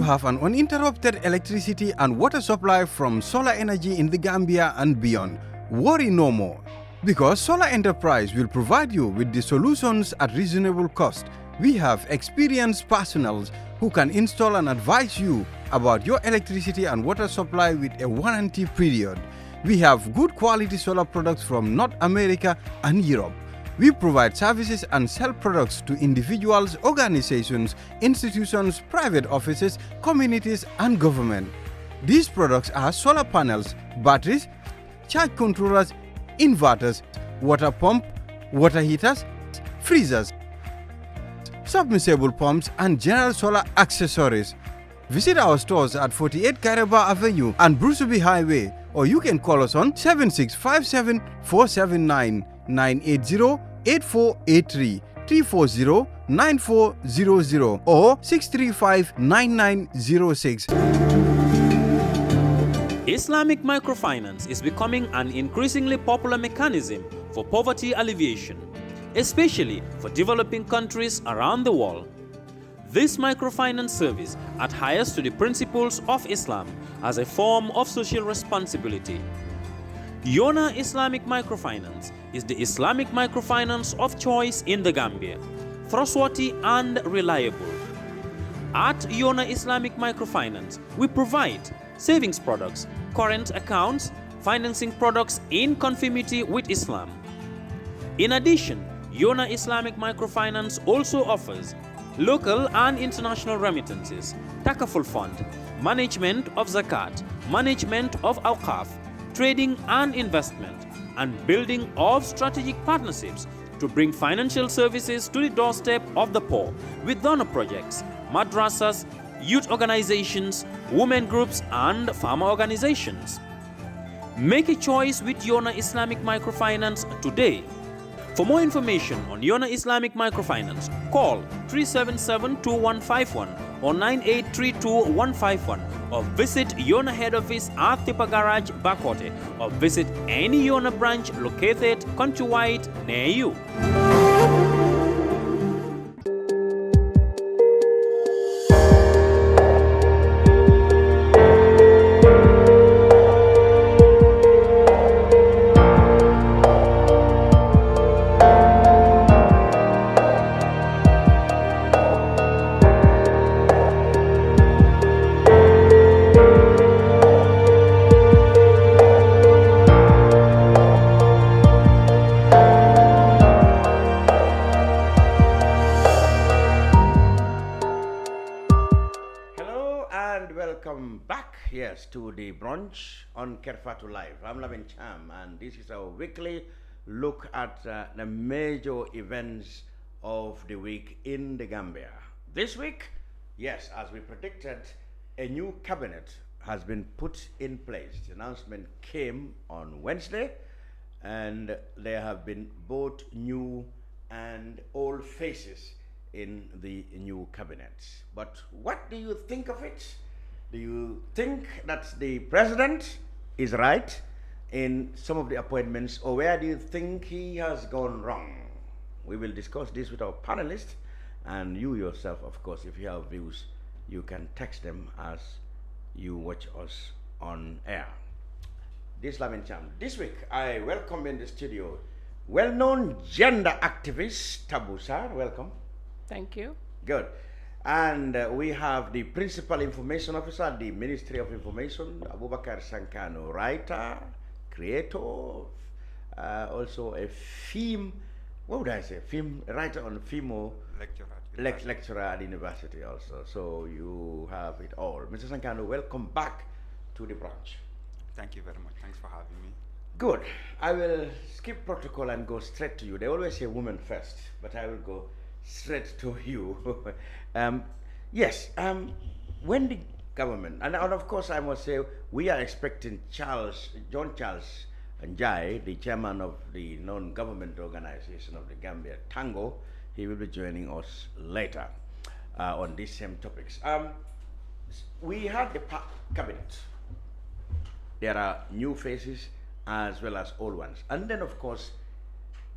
have an uninterrupted electricity and water supply from solar energy in the Gambia and beyond, worry no more. Because Solar Enterprise will provide you with the solutions at reasonable cost. We have experienced personnel who can install and advise you about your electricity and water supply with a warranty period. We have good quality solar products from North America and Europe. We provide services and sell products to individuals, organizations, institutions, private offices, communities, and government. These products are solar panels, batteries, charge controllers, inverters, water pump, water heaters, freezers, submersible pumps, and general solar accessories. Visit our stores at 48 Karaba Avenue and Brusubi Highway, or you can call us on 7657 479 980 8483 340 9400 or 635 9906. Islamic microfinance is becoming an increasingly popular mechanism for poverty alleviation, especially for developing countries around the world. This microfinance service adheres to the principles of Islam as a form of social responsibility. Yona Islamic Microfinance is the Islamic microfinance of choice in the Gambia, trustworthy and reliable. At Yona Islamic Microfinance, we provide savings products, current accounts, financing products in conformity with Islam. In addition, Yona Islamic Microfinance also offers local and international remittances, takaful fund, management of zakat, management of awqaf, trading and investment, and building of strategic partnerships to bring financial services to the doorstep of the poor with donor projects, madrasas, youth organizations, women groups, and farmer organizations. Make a choice with Yona Islamic Microfinance today. For more information on Yona Islamic Microfinance, call 377-2151 or 9832-151 or visit Yona head office at Tipa Garage, Bakote, or visit any Yona branch located countrywide near you. To the brunch on Fatou Live. I'm Lamin Cham, and this is our weekly look at the major events of the week in the Gambia. This week, yes, as we predicted, a new cabinet has been put in place. The announcement came on Wednesday, and there have been both new and old faces in the new cabinet. But what do you think of it? Do you think that the president is right in some of the appointments, or where do you think he has gone wrong? We will discuss this with our panelists, and you yourself, of course, if you have views, you can text them as you watch us on air. This is Lamin Cham. This week, I welcome in the studio well-known gender activist Tabu Sarr. Welcome. Thank you. Good. And we have the Principal Information Officer at the Ministry of Information, Bubacarr Sankanu, writer, creator, also a writer on female lecturer at university also. So you have it all. Mr. Sankanu, welcome back to the brunch. Thank you very much. Thanks for having me. Good. I will skip protocol and go straight to you. They always say women first, but I will go straight to you. When the government, and of course I must say, we are expecting John Charles Njie, the chairman of the non-government organization of the Gambia, TANGO, he will be joining us later on these same topics. We had the cabinet. There are new faces as well as old ones. And then, of course,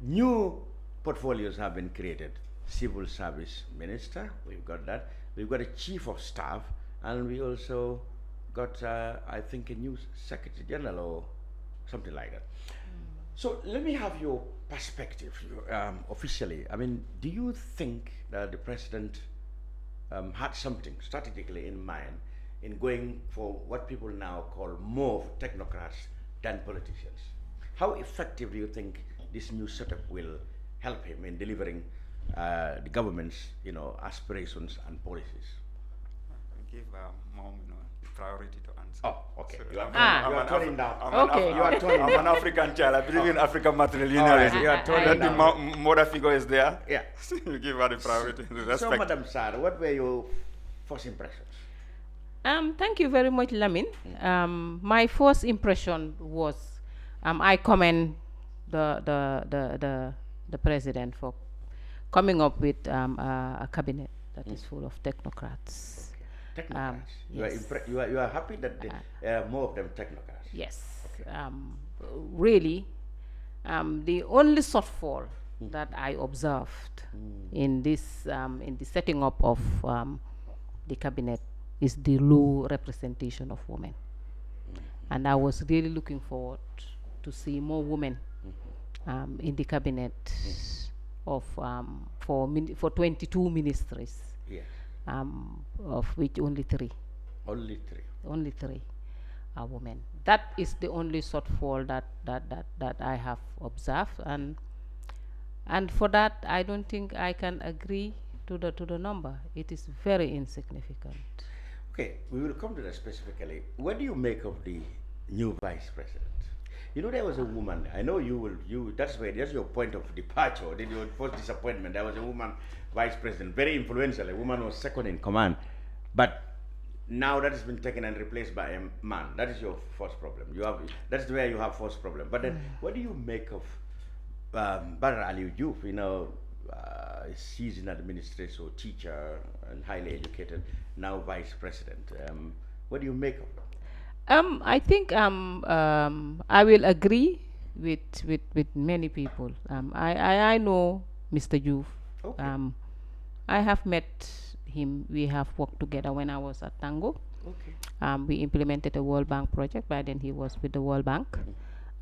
new portfolios have been created. Civil Service Minister, we've got that. We've got a Chief of Staff, and we also got, I think, a new Secretary General or something like that. So let me have your perspective officially. I mean, do you think that the president had something strategically in mind in going for what people now call more technocrats than politicians? How effective do you think this new setup will help him in delivering the government's, aspirations and policies? Give mom, priority to answer. Oh, okay. So You are I'm turning an African child. I believe in African matrilinealism. Right, you are turning When the down. mother figure is there, Yeah. you give her the priority. The respect. So, Madam Sarr, what were your first impressions? Thank you very much, Lamin. My first impression was I commend the president for coming up with a cabinet that is full of technocrats. Technocrats. Yes. You are happy that more of them technocrats. Yes. Really, the only shortfall that I observed in the setting up of the cabinet is the low representation of women. And I was really looking forward to see more women in the cabinet of for 22 ministries, Yes. of which only 3 are women. That is the only shortfall that I have observed, and for that I don't think I can agree to the number. It is very insignificant. Okay, we will come to that specifically. What do you make of the new vice president? There was a woman. I know that's your point of departure. Did your first disappointment? There was a woman vice president, very influential. A woman was second in command, but now that has been taken and replaced by a man. That is your first problem. That's where you have first problem. But then, what do you make of Badr Ali Youth? Seasoned administrator, teacher, and highly educated, now vice president. What do you make of it? I think I will agree with many people. I know Mr. Youth. Okay. I have met him. We have worked together when I was at TANGO. Okay. We implemented a World Bank project. By then he was with the World Bank,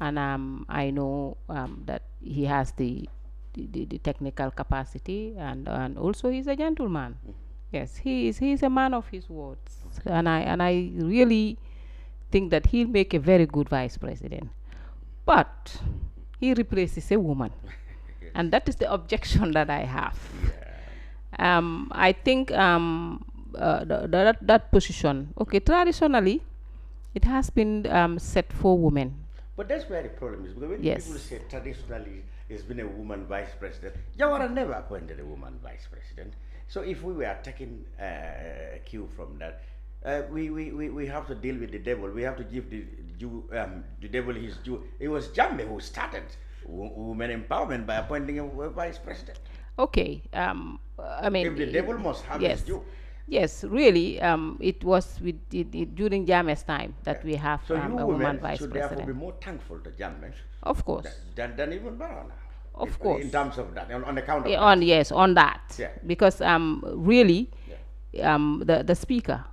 and I know that he has the technical capacity, and also he's a gentleman. Yes, he is a man of his words, and I really think that he'll make a very good vice president. But he replaces a woman, and that is the objection that I have. I think that position, okay, traditionally it has been set for women. But that's where the problem is, because when Yes. people say traditionally it's been a woman vice president, Jawara never appointed a woman vice president. So if we were taking a cue from that, we have to deal with the devil. We have to give the devil his due. It was Jammeh who started women empowerment by appointing a vice president. Okay, I mean, If the devil must have his due. Yes, really, it was during Jammeh's time that we have So you a woman women vice should therefore be president. more thankful to Jammeh Of course, than even Barona. Of course. In terms of that, on account of on that, Yeah. because really, the speaker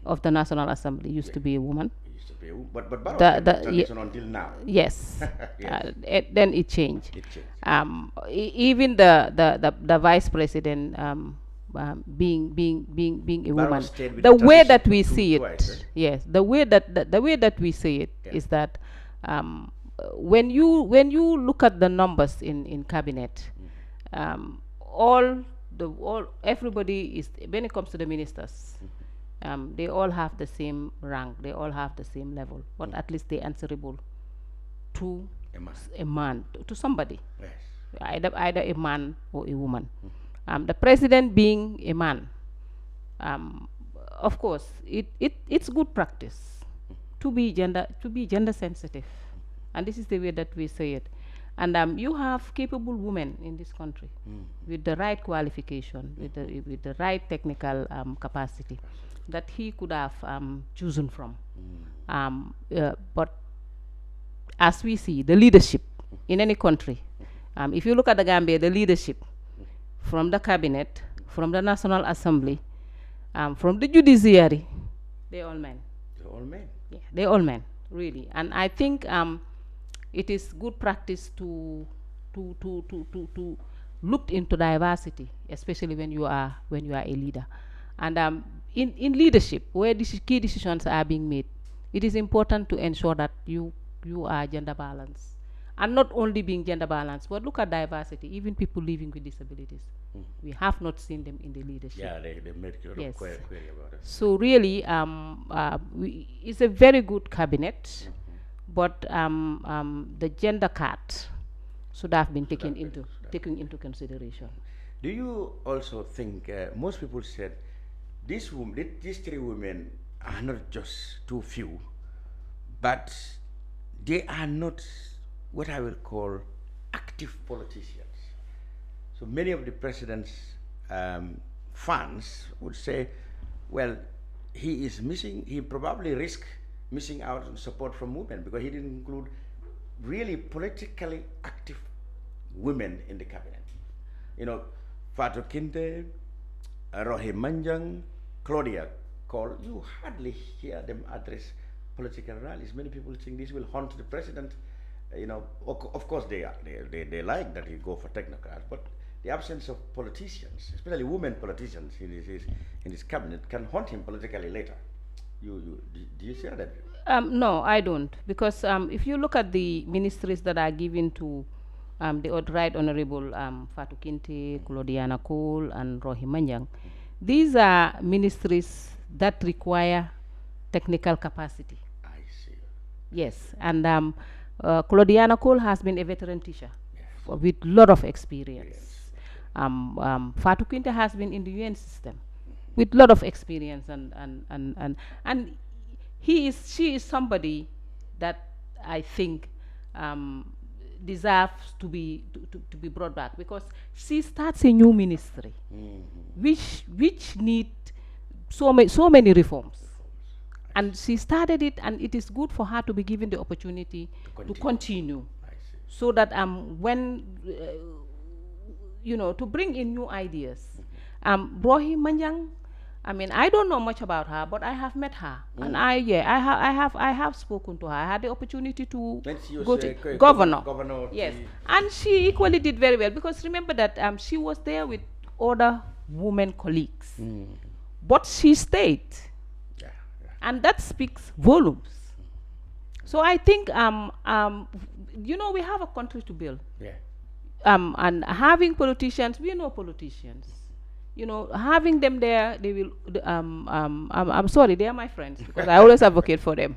of the National Assembly used to be a woman. It used to be, but Barona tradition until now. Yes, Yes. then it changed. It changed. Even the vice president being a Barrow woman, stayed with the the way tradition that we to see it, twice, yes, the way that we see it Yeah. is that when you look at the numbers in cabinet, everybody is, when it comes to the ministers, they all have the same rank, they all have the same level, but at least they answerable to A man. to somebody, Yes. either a man or a woman. The president being a man, of course, it's good practice to be gender sensitive, and this is the way that we say it. And you have capable women in this country with the right qualification, with the right technical capacity that he could have chosen from. But as we see, the leadership in any country, if you look at the Gambia, the leadership from the cabinet, from the National Assembly, from the judiciary, They're all men. They're all men. Yeah, they're all men, really. And I think it is good practice to look into diversity, especially when you are a leader. And in leadership, where key decisions are being made, it is important to ensure that you are gender balanced. And not only being gender balanced, but look at diversity, even people living with disabilities. We have not seen them in the leadership. Yeah, they made a lot of query about it. So really, it's a very good cabinet, but the gender card should have been taken into consideration. Do you also think, most people said, these three women are not just too few, but they are not what I will call active politicians. So many of the president's fans would say, well, he is missing, he probably risked missing out on support from women because he didn't include really politically active women in the cabinet. You know, Fatou Kinte, Rohi Manjang, Claudia Cole, you hardly hear them address political rallies. Many people think this will haunt the president. You know, of course they like that he go for technocrats, but the absence of politicians, especially women politicians in his cabinet, can haunt him politically later. Do you share that view? No, I don't, because if you look at the ministries that are given to the Right Honorable Fatou Kinte, Claudiana Cole, and Rohi Manjang, these are ministries that require technical capacity. I see. Yes, and Claudiana Cole has been a veteran teacher with a lot of experience. Fatou Kinte has been in the UN system with a lot of experience, and she is somebody that I think deserves to be brought back, because she starts a new ministry, which need so many reforms. And she started it, and it is good for her to be given the opportunity to continue. So that when, to bring in new ideas. Rohi Manjang, I mean, I don't know much about her, but I have met her. And I have spoken to her. I had the opportunity to go to governor. Yes. And she equally did very well, because remember that she was there with other women colleagues. But she stayed. And that speaks volumes. So I think, we have a country to build. Yeah. And having politicians, we know politicians. Having them there, they will. I'm sorry, they are my friends, because I always advocate for them.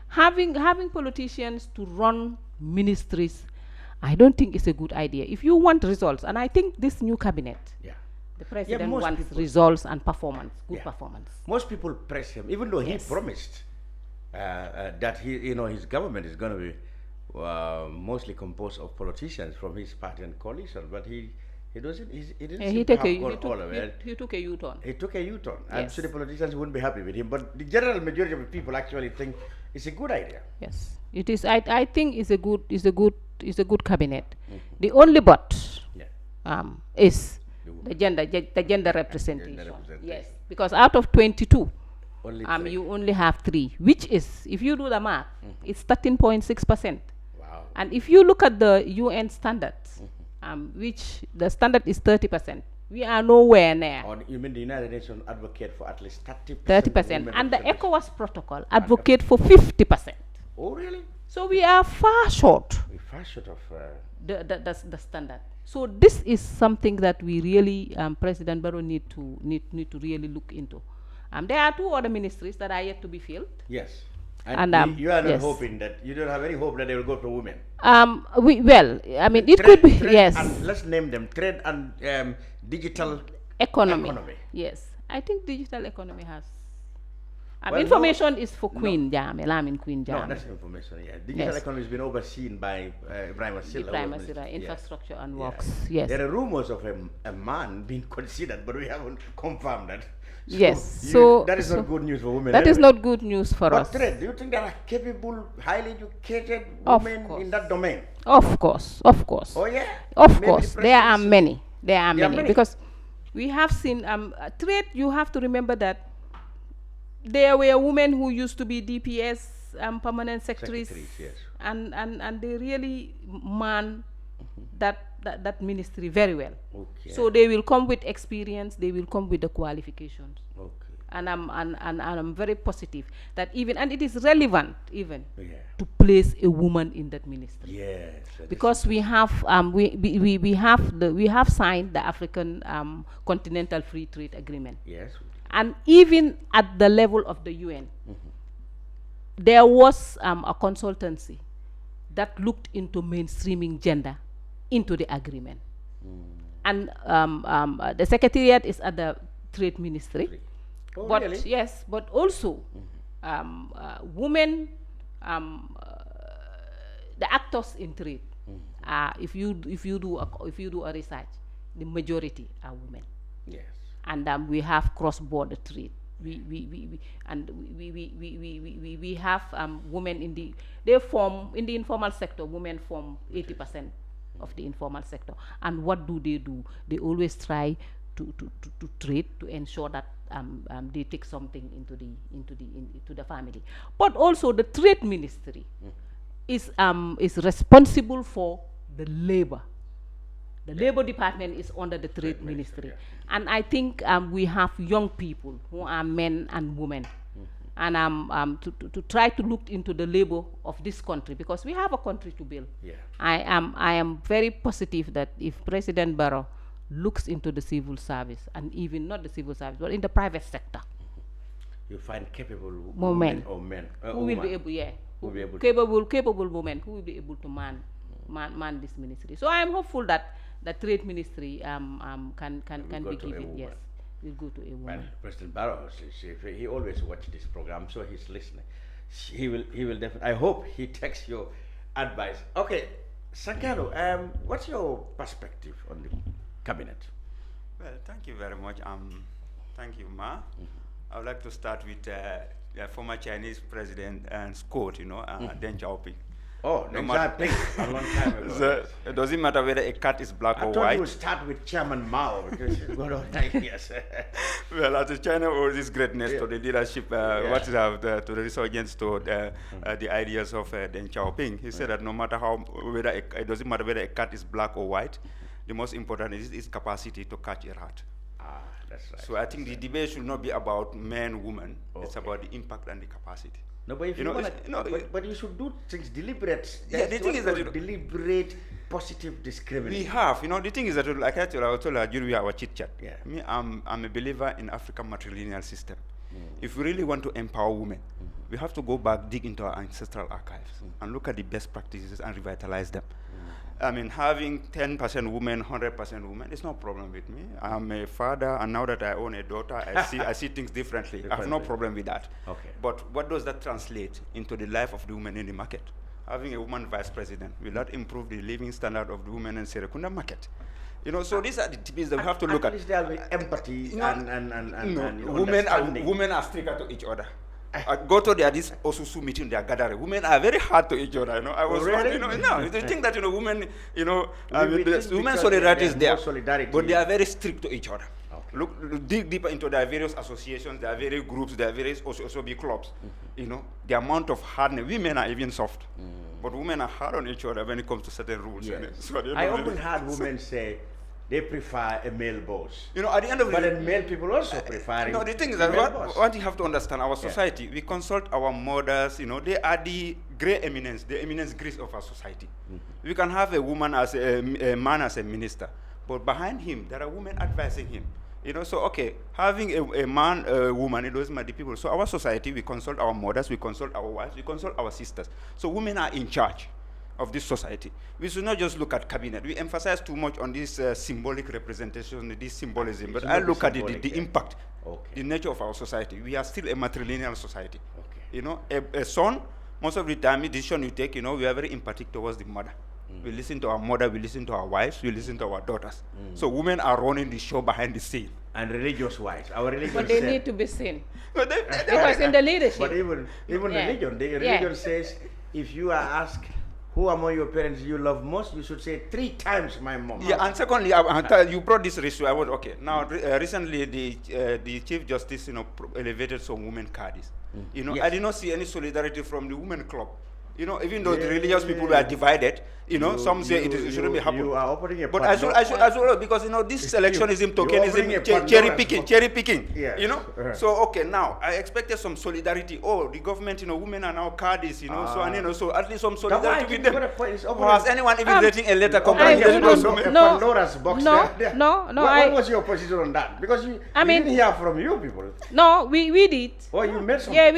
Having politicians to run ministries, I don't think it's a good idea. If you want results, and I think this new cabinet. The president wants results and performance, good performance. Most people press him, even though he promised that his government is going to be mostly composed of politicians from his party and coalition, but he doesn't. He didn't. He took a U-turn. He took a U-turn. I'm sure the politicians wouldn't be happy with him, but the general majority of the people actually think it's a good idea. Yes, it is. I think it's a good cabinet. The only but is the gender representation. Yes, because out of 22, you only have 3, which is, if you do the math, it's 13.6%. Wow. And if you look at the UN standards, which the standard is 30%, we are nowhere near. Or you mean the United Nations advocate for at least 30%? 30%, and the ECOWAS protocol advocate for 50%. Oh, really? So we are far short. We're far short of the standard. So this is something that we really, President Barrow need to really look into. There are 2 other ministries that are yet to be filled. Yes. And you are not hoping that, you don't have any hope that they will go to women? It could be, yes. And let's name them, trade and digital economy. Yes. I think digital economy has. Information is for Queen Jame, Lamin Queen Jame. No, that's information, Digital economy has been overseen by Ibrahim Silla. Infrastructure and works, yes. There are rumors of a man being considered, but we haven't confirmed that. So that is not good news for women. That is not good news for us. But Trade, do you think there are capable, highly educated women in that domain? Of course. Oh yeah? Of course. There are many. Because we have seen, Trade, you have to remember that there were women who used to be DPS permanent secretaries, Yes. and they really man that ministry very well. Okay. So they will come with experience, they will come with the qualifications. Okay. And I'm very positive that even, and it is relevant even Yeah. to place a woman in that ministry. Yes. that is- Because we have we have signed the African Continental Free Trade Agreement, Yes. and even at the level of the UN, there was a consultancy that looked into mainstreaming gender into the agreement, and the secretariat is at the Trade Ministry. Oh, But really? yes, but also women, the actors in trade. If you do a research, the majority are women, Yes. and we have cross-border trade. We have women in the informal sector. Women form 80% of the informal sector. And what do? They always try to trade, to ensure that they take something into the family. But also the trade ministry is responsible for the labor. The labor department is under the trade ministry. And I think we have young people who are men and women, and to try to look into the labor of this country, because we have a country to build. Yeah. I am very positive that if President Barrow looks into the civil service, and even not the civil service, but in the private sector, You find capable Women. women or men. who will be able, Who will be able to- capable women who will be able to man this ministry. So I am hopeful that the trade ministry can go be to a given. woman. Yes, will go to a Well, woman. President Barrow, he always watches this program, so he's listening. He will definitely. I hope he takes your advice. Okay, Sankanu, what's your perspective on the cabinet? Well, thank you very much. Thank you, Ma. I would like to start with the former Chinese president and quote, Deng Xiaoping. Oh, No no, matter- a long time ago. So it doesn't matter whether a cat is black I or thought white. you would start with Chairman Mao, because it's got all 9 years. Well, as China owes its greatness to the leadership, what is to the resurgence to the ideas of Deng Xiaoping. He said that no matter it doesn't matter whether a cat is black or white, the most important is its capacity to catch a rat. That's right. So I think the debate should not be about men, women. It's Okay. about the impact and the capacity. No, but if You you, know, want it's- but you should do things deliberate. Yeah, the thing is that deliberate positive discrimination. We have, the thing is that, like I told you during our chit chat. Yeah. Me, I'm a believer in African matrilineal system. If we really want to empower women, we have to go back, dig into our ancestral archives, and look at the best practices and revitalize them. I mean, having 10% women, 100% women, it's no problem with me. I'm a father, and now that I own a daughter, I see things differently. I have no problem with that. Okay. But what does that translate into the life of the women in the market? Having a woman vice president, will that improve the living standard of the women in Serekunda market? So these are the things that we have to look at at. least there'll be empathy and understanding. Women are stricter to each other. I go to this Osusu meeting, they are gathering. Women are very hard to each other. I was really? no, they think that women, We think women because solidarity they is have there, more solidarity. but they are very strict to each other. Okay. Look, dig deeper into their various associations, their various groups, their various OSOB clubs. The amount of hardness. Women are even soft, but women are hard on each other when it comes to certain rules. Yes. So at the end I of the often day- heard women say they prefer a male boss. at the end of the But day, then male people also prefer no, the thing is a that male boss. what you have to understand, our society, we consult our mothers, they are the grey eminence, the eminence grace of our society. We can have a woman as a man as a minister, but behind him, there are women advising him. So okay, having a man, a woman, it doesn't matter the people. So our society, we consult our mothers, we consult our wives, we consult our sisters. So women are in charge of this society. We should not just look at cabinet. We emphasize too much on this symbolic representation, this symbolism. But I look at the impact, the nature of our society. We are still a matrilineal society. Okay. A son, most of the time, the decision you take, we are very empathic towards the mother. We listen to our mother, we listen to our wives, we listen to our daughters. So women are running the show behind the scene. And religious-wise, our religion But they said- need to be seen, But because in the leadership. But even Yeah. religion, the religion says if you are asked who among your parents you love most, you should say 3 times my mom. Yeah, and secondly, you brought this issue. I was okay. Now, recently, the Chief Justice, elevated some women caddies. Yes. I did not see any solidarity from the women club. Even though the religious people were divided, some say it shouldn't be happening. You are opening a but I should because this electionism, tokenism, cherry picking. Yes. So okay, now I expected some solidarity. Oh, the government, women are now caddies, so at least some solidarity with them. Has anyone even writing a letter congratulating those women? Pandora's box there. No. What was your position on that? Because we didn't hear from you people. No, we did. Oh, you made something. Yeah,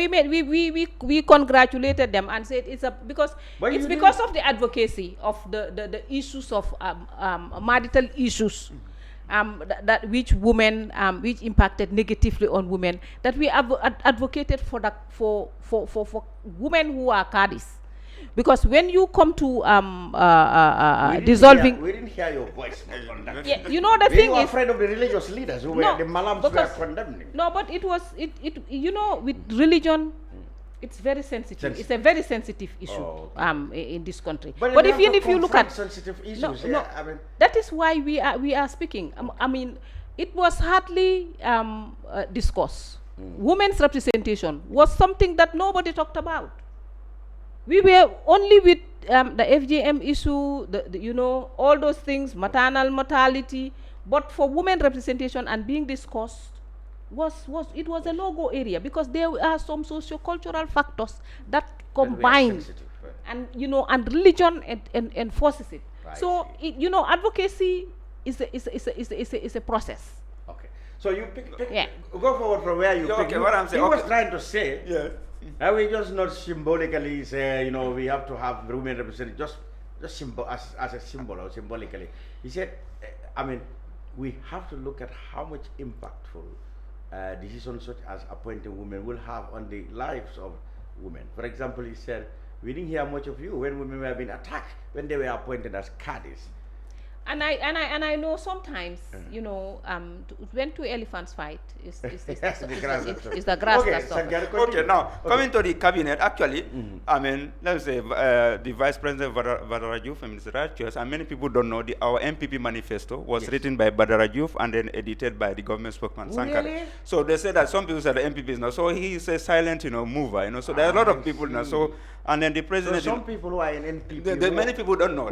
we congratulated them and said it's because of the advocacy of the issues of marital issues that which women which impacted negatively on women, that we advocated for women who are caddies. Because when you come to dissolving, we didn't hear your voice on that. Yeah, the thing is, afraid of the religious leaders who were the malams who were condemning. No, but it was with religion. It's very sensitive. It's a very sensitive issue in this country. But if you look at sensitive issues, that is why we are speaking. It was hardly discussed. Women's representation was something that nobody talked about. We were only with the FGM issue, all those things, maternal mortality. But for women representation and being discussed, it was a no-go area, because there are some socio-cultural factors that combine, and and religion enforces it. Right. So advocacy is a process. Okay. So you go forward from where you pick. Okay, what I'm saying. He was trying to say. Yeah. We just not symbolically say we have to have women represented just symbol as a symbol or symbolically. He said, we have to look at how much impactful decisions such as appointing women will have on the lives of women. For example, he said, we didn't hear much of you when women were being attacked when they were appointed as caddies. And I know sometimes when two elephants fight is the grass that suffers. Okay, now coming to the cabinet, actually, let's say the Vice President Badaraju from Mr. Rajchus, and many people don't know our MPP manifesto was written by Badaraju and then edited by the government spokesman Sankareh. Really? So they say that some people say the MPP is now. So he is a silent, mover. So there are a lot of people now. So and then the president. So some people who are in NPP, many people don't know.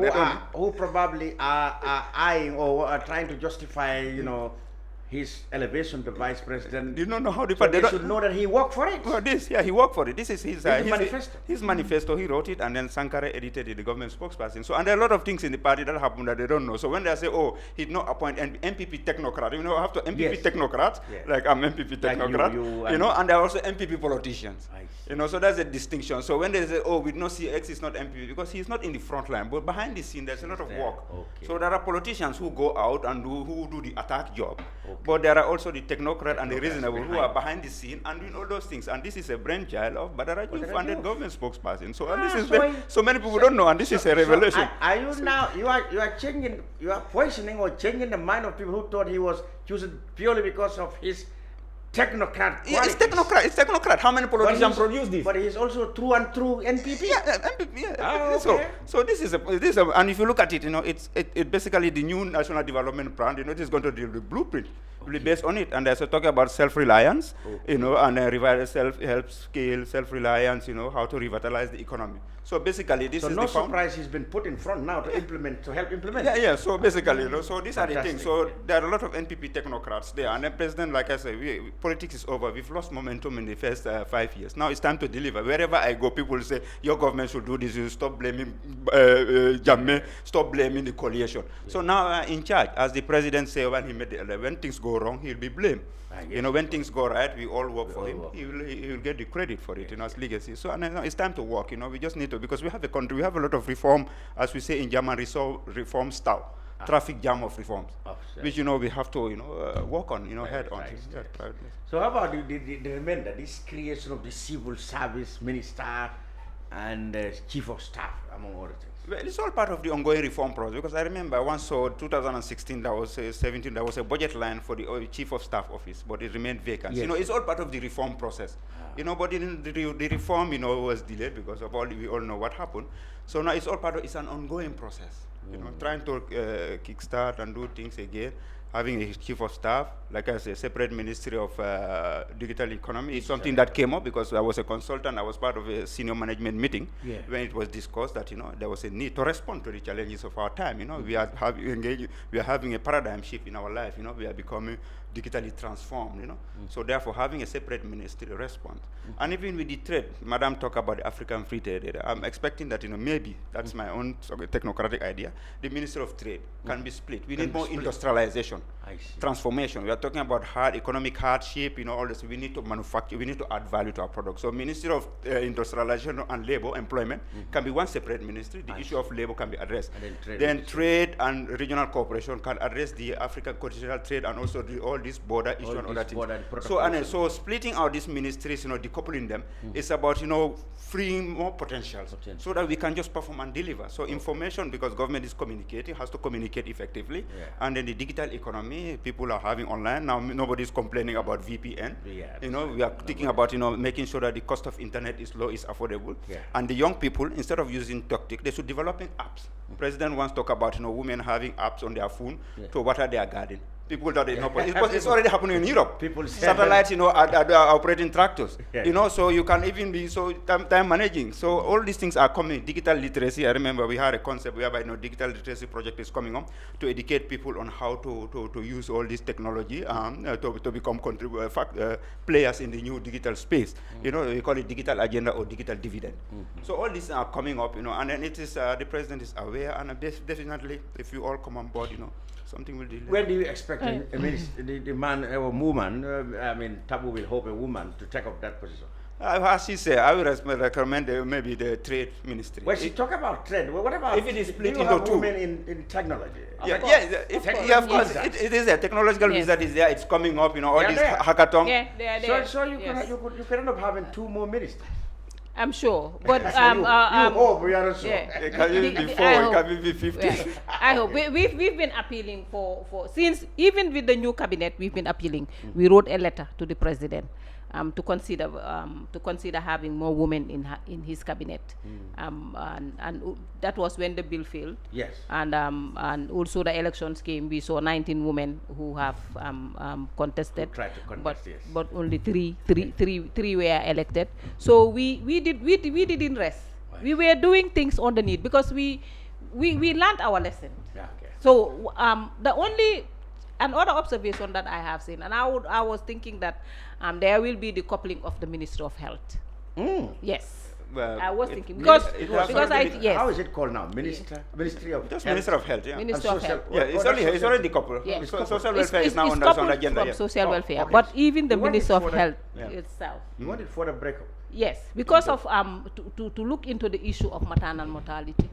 Who probably are eyeing or are trying to justify, his elevation to vice president. You don't know how they should know that he worked for it. Well, he worked for it. This is his manifesto. His manifesto. He wrote it, and then Sankareh edited it, the government spokesperson. So, and there are a lot of things in the party that happen that they don't know. So when they say, "Oh, he did not appoint an MPP technocrat," I have to MPP technocrats, like I'm MPP technocrat, and there are also MPP politicians. So that's a distinction. So when they say, "Oh, we do not see X is not MPP," because he is not in the front line, but behind the scene, there's a lot of work. Okay. So there are politicians who go out and who do the attack job. Okay. But there are also the technocrat and the reasonable who are behind the scene and doing all those things. And this is a brainchild of Badaraju and the government spokesperson. So and this is so many people don't know, and this is a revelation. Are you now you are poisoning or changing the mind of people who thought he was chosen purely because of his technocrat qualities? Yeah, it's technocrat. How many politicians produce this? But he's also true and true NPP. Yeah, NPP. Yeah. So this is and if you look at it, it's basically the new national development plan. It is going to deal with blueprint. Really based on it, and there's a talk about self-reliance, and revive self-help skill, self-reliance, how to revitalize the economy. So basically, this is no surprise he's been put in front now to help implement. Yeah. So basically, so these are the things. So there are a lot of NPP technocrats there, and the president, like I said, politics is over. We've lost momentum in the first 5 years. Now it's time to deliver. Wherever I go, people say your government should do this. You stop blaming Jammeh, stop blaming the coalition. So now in charge, as the president said when he made when things go wrong, he'll be blamed. When things go right, we all work for him. He will get the credit for it, as legacy. So and it's time to work. We just need to, because we have a country, we have a lot of reform, as we say in German, reform style, traffic jam of reforms, which we have to work on, head on. So how about the remainder, this creation of the civil service minister and chief of staff, among other things. Well, it's all part of the ongoing reform process, because I remember I once saw 2016, there was 17, there was a budget line for the chief of staff office, but it remained vacant. Yes. It's all part of the reform process. But the reform, was delayed because of we all know what happened. So now it's all part of, it's an ongoing process. Trying to kickstart and do things again. Having a chief of staff, like I said, separate Ministry of Digital Economy is something that came up because I was a consultant. I was part of a senior management meeting when it was discussed that there was a need to respond to the challenges of our time. We are having a paradigm shift in our life. We are becoming digitally transformed. So therefore, having a separate ministry respond. And even with the trade, Madam talked about the African Free Trade Area. I'm expecting that maybe that's my own technocratic idea. The Ministry of Trade can be split. We need more industrialization. Transformation. We are talking about economic hardship, all this. We need to manufacture, we need to add value to our products. So Ministry of Industrialization and Labor, Employment, can be one separate ministry. The issue of labor can be addressed. And then trade and regional cooperation can address the African continental trade and also all these border issues and other things. So splitting out these ministries, decoupling them, is about, freeing more potentials so that we can just perform and deliver. So information, because government is communicating, has to communicate effectively. And then the digital economy, people are having online. Now nobody's complaining about VPN. We are thinking about, making sure that the cost of internet is low, is affordable. And the young people, instead of using tactic, they should develop apps. President wants to talk about, women having apps on their phone to water their garden. People that they know, it's already happening in Europe. People satellites, are operating tractors. So you can even be time managing. So all these things are coming. Digital literacy. I remember we had a concept whereby digital literacy project is coming up to educate people on how to use all this technology to become players in the new digital space. We call it digital agenda or digital dividend. So all these are coming up, and then it is the president is aware, and definitely if you all come on board, something will delay. When do you expect the man or woman, Tabu will hope a woman to take up that position? As she said, I would recommend maybe the trade ministry. Well, she talk about trade. Well, what about if it is split into two? Women in technology? Of course. It is a technological visa is there. It's coming up. All these hackathons. Yeah, they are there. So you can end up having 2 more ministers. I'm sure, but you hope we are not sure. It can be 4, it can be 50. I hope we've been appealing for since even with the new cabinet we've been appealing. We wrote a letter to the president to consider having more women in his cabinet, and that was when the bill failed. Yes. And also the elections came. We saw 19 women who have contested, who tried to contest, but only three were elected. So we didn't rest. Right. We were doing things underneath because we learned our lesson. Yeah, okay. So another observation that I have seen, and I was thinking that there will be the coupling of the Ministry of Health. Yes. Well, I was thinking because how is it called now? Ministry of Health. Minister of Health, yeah. Ministry of Health. Yeah, it's already decoupled. Yeah. Social welfare is now on the agenda. From social welfare, okay. But even the Ministry of Health itself. You want it for the breakup? Yes, because of to look into the issue of maternal mortality,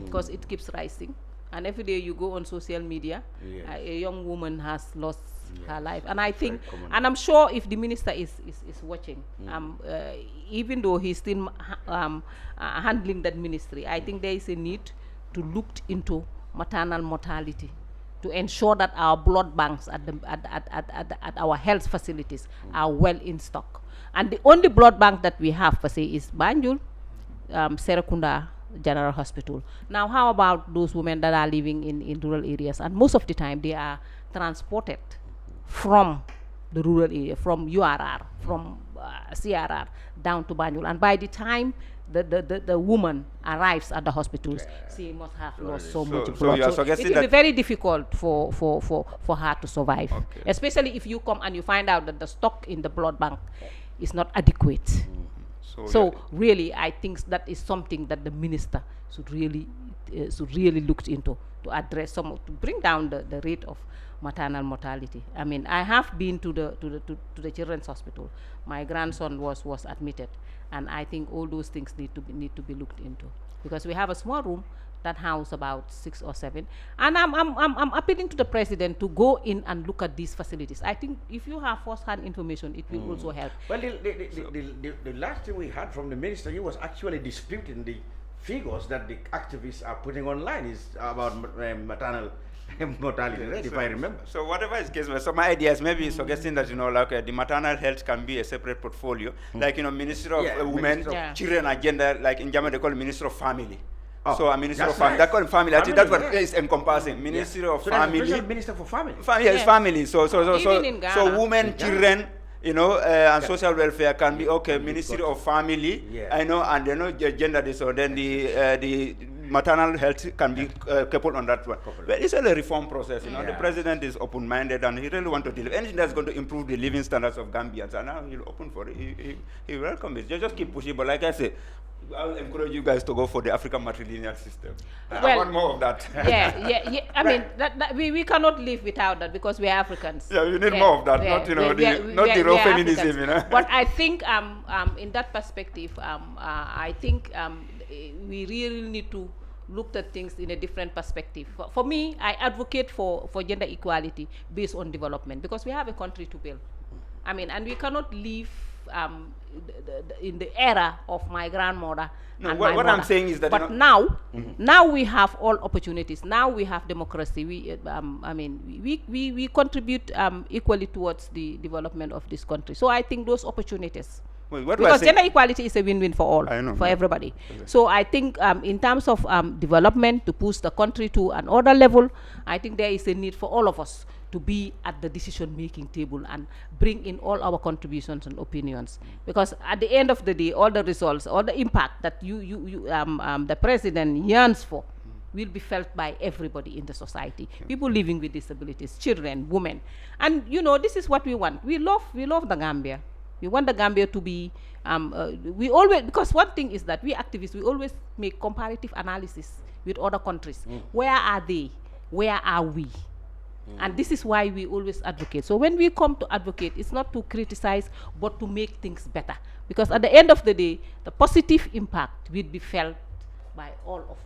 because it keeps rising. And every day you go on social media, a young woman has lost her life. And I think, and I'm sure if the minister is watching, even though he's still handling that ministry, I think there is a need to look into maternal mortality to ensure that our blood banks at our health facilities are well in stock. And the only blood bank that we have, per se, is Banjul, Serekunda General Hospital. Now, how about those women that are living in rural areas? And most of the time, they are transported from the rural area, from URR, from CRR, down to Banjul. And by the time the woman arrives at the hospitals, she must have lost so much blood. So you are suggesting it will be very difficult for her to survive, especially if you come and you find out that the stock in the blood bank is not adequate. So really, I think that is something that the minister should really look into, to address to bring down the rate of maternal mortality. I mean, I have been to the children's hospital. My grandson was admitted, and I think all those things need to be looked into, because we have a small room that house about 6 or 7. And I'm appealing to the president to go in and look at these facilities. I think if you have first-hand information, it will also help. Well, the last thing we heard from the minister, he was actually disputing the figures that the activists are putting online is about maternal mortality rate, if I remember. So whatever is case, so my idea is maybe suggesting that, like the maternal health can be a separate portfolio, like, Minister of Women, Children and Gender, like in German they call it Minister of Family. So a Minister of Family, that call it family. I think that's what is encompassing. Ministry of Family. Minister for Family. It's family. So women, In children, and social welfare can be Ministry of Family. I know, and gender. So then the maternal health can be coupled on that one. But it's a reform process. The president is open-minded and he really wants to deal. Anything that's going to improve the living standards of Gambians, and now he'll open for it. He welcomes it. Just keep pushing. But like I say, I'll encourage you guys to go for the African matrilineal system. I want more of that. I mean, we cannot live without that because we are Africans. Yeah, we need more of that, not the raw feminism. But I think in that perspective, I think we really need to look at things in a different perspective. For me, I advocate for gender equality based on development because we have a country to build. I mean, and we cannot live in the era of my grandmother. No, what I'm saying is that, but now we have all opportunities. Now we have democracy. We contribute equally towards the development of this country. So I think those opportunities. Because gender equality is a win-win for all, for everybody. So I think in terms of development, to push the country to another level, I think there is a need for all of us to be at the decision-making table and bring in all our contributions and opinions. Because at the end of the day, all the results, all the impact that the president yearns for will be felt by everybody in the society. People living with disabilities, children, women. And this is what we want. We love the Gambia. We want the Gambia to be, because one thing is that we activists, we always make comparative analysis with other countries. Where are they? Where are we? And this is why we always advocate. So when we come to advocate, it's not to criticize, but to make things better. Because at the end of the day, the positive impact will be felt by all of us.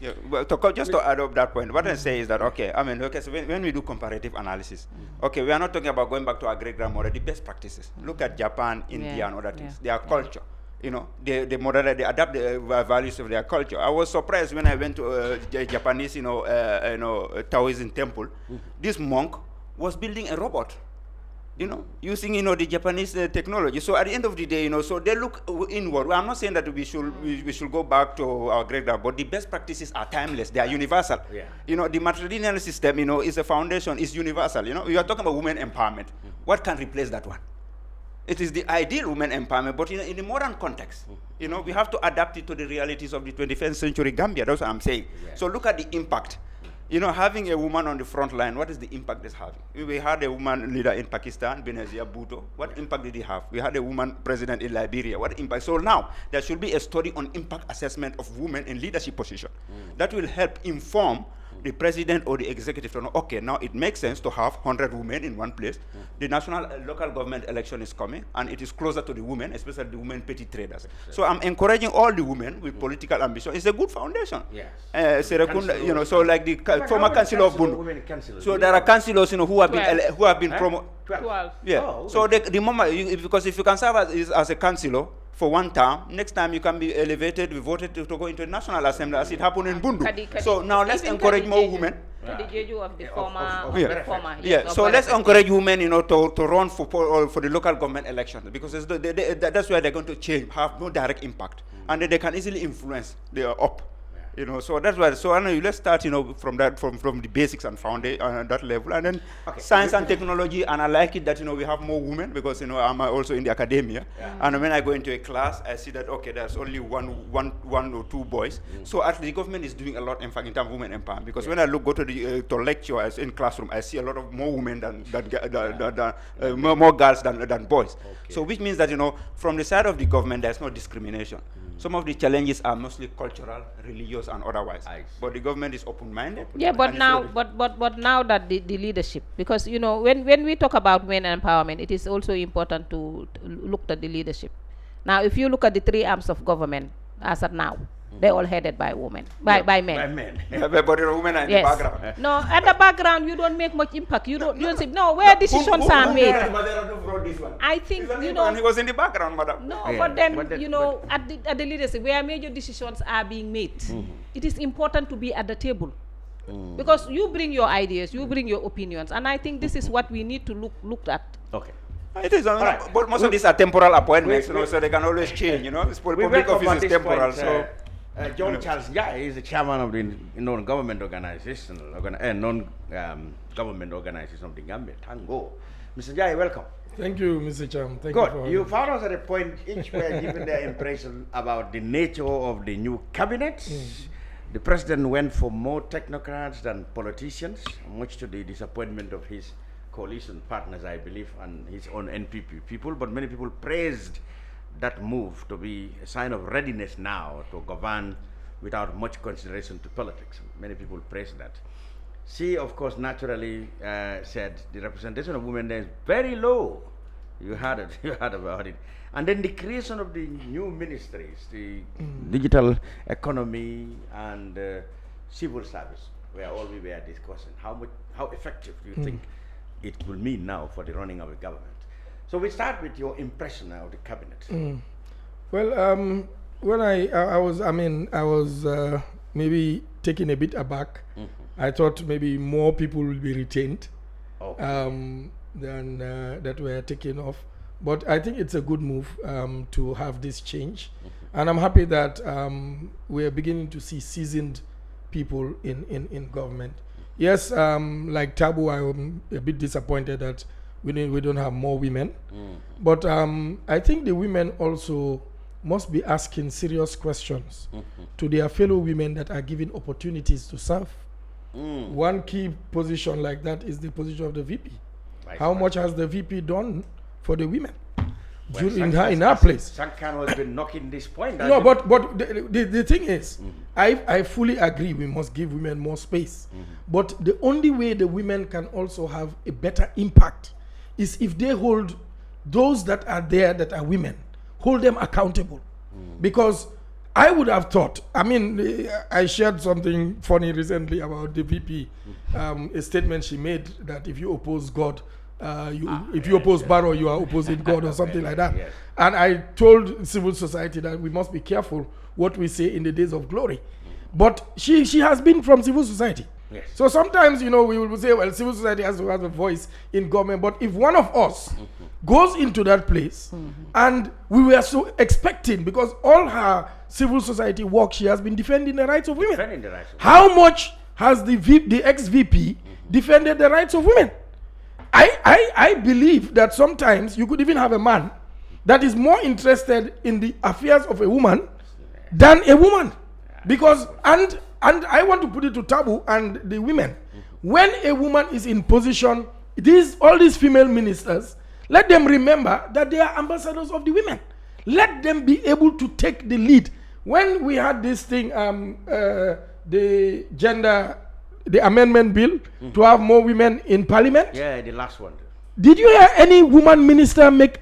Yeah, well, to add up that point, what I say is that, so when we do comparative analysis, we are not talking about going back to our great-grandmother, the best practices. Look at Japan, India, and other things. Their culture, they adapt the values of their culture. I was surprised when I went to a Japanese, Taoism temple. This monk was building a robot. Using the Japanese technology. So at the end of the day, so they look inward. Well, I'm not saying that we should go back to our great grandpa, but the best practices are timeless. They are universal. The matrilineal system, is a foundation, is universal. You are talking about women empowerment. What can replace that one? It is the ideal women empowerment, but in the modern context, we have to adapt it to the realities of the 21st century Gambia. That's what I'm saying. So look at the impact. Having a woman on the front line, what is the impact it's having? We had a woman leader in Pakistan, Benazir Bhutto. What impact did he have? We had a woman president in Liberia. What impact? So now, there should be a study on impact assessment of women in leadership position. That will help inform the president or the executive to know, now it makes sense to have 100 women in one place. The national local government election is coming, and it is closer to the women, especially the women petty traders. So I'm encouraging all the women with political ambition. It's a good foundation. So like the former councillor of Bundu. So there are councillors, who have been promoted. 12. So the moment, because if you can serve as a councillor for one term, next time you can be elevated, voted to go into the National Assembly, as it happened in Bundu. So now let's encourage more women. So let's encourage women, to run for the local government elections, because that's where they're going to change, have no direct impact, and then they can easily influence up. So that's why. So let's start, from the basics and foundation that level, and then science and technology. And I like it that we have more women because I'm also in the academia, and when I go into a class, I see that there's only one or two boys. So actually, the government is doing a lot, in fact, in terms of women empowerment. Because when I go to the to lecture as in classroom, I see a lot of more women than more girls than boys. So which means that from the side of the government, there's no discrimination. Some of the challenges are mostly cultural, religious, and otherwise. But the government is open-minded. But now that the leadership, because when we talk about women empowerment, it is also important to look at the leadership. Now, if you look at the three arms of government as of now, They're all headed by women, by men. By men. But the women are in Yes. the background. No, at the background, you don't make much impact. You don't say, no, where decisions are made. I think, you know. And he was in the background, madam. No, Yeah, but then, but that- you know, at the leadership, where major decisions are being made, it is important to be at the table. Because you bring your ideas, you bring your opinions, and I think this is what we need to look at. Okay. It is, right. but most of these are temporal appointments, We- you know, so they can always change, you know. It's We public welcome at office is this temporal, point, so. John Charles Njie is the chairman of the non-government organization, non-government organization of the Gambia, TANGO. Mr. Njie, welcome. Thank you, Mr. Cham. Thank you for Good. having You me. found us at a point each were given their impression about the nature of the new cabinet. The president went for more technocrats than politicians, much to the disappointment of his coalition partners, I believe, and his own NPP people. But many people praised that move to be a sign of readiness now to govern without much consideration to politics. Many people praised that. She, of course, naturally said the representation of women there is very low. You heard it. You heard about it. And then the creation of the new ministries, the digital economy and civil service, where all we were discussing. How effective do you think it will mean now for the running of a government? So we start with your impression of the cabinet. Well, when I was maybe taken a bit aback. I thought maybe more people will be retained than that were taken off. But I think it's a good move to have this change. And I'm happy that we're beginning to see seasoned people in government. Yes, like Tabu, I'm a bit disappointed that we don't have more women. But I think the women also must be asking serious questions to their fellow women that are given opportunities to serve. One key position like that is the position of the VP. How much has the VP done for the women in her place? Sankanu has been knocking this point. No, but the thing is, I fully agree we must give women more space. But the only way the women can also have a better impact is if they hold those that are there that are women, hold them accountable. Because I would have thought, I mean, I shared something funny recently about the VP, a statement she made that if you oppose God, if you oppose Barrow, you are opposing God or something like that. Yes. And I told civil society that we must be careful what we say in the days of glory. But she has been from civil society. Yes. So sometimes, you know, we will say, well, civil society has to have a voice in government. But if one of us goes into that place and we were so expecting, because all her civil society work, she has been defending the rights of women. Defending the rights of How much has the ex-VP defended the rights of women? I believe that sometimes you could even have a man that is more interested in the affairs of a woman than a woman. Because, and I want to put it to Tabu and the women. When a woman is in position, all these female ministers, let them remember that they are ambassadors of the women. Let them be able to take the lead. When we had this thing, the amendment bill to have more women in parliament. Yeah, the last one. Did you hear any woman minister make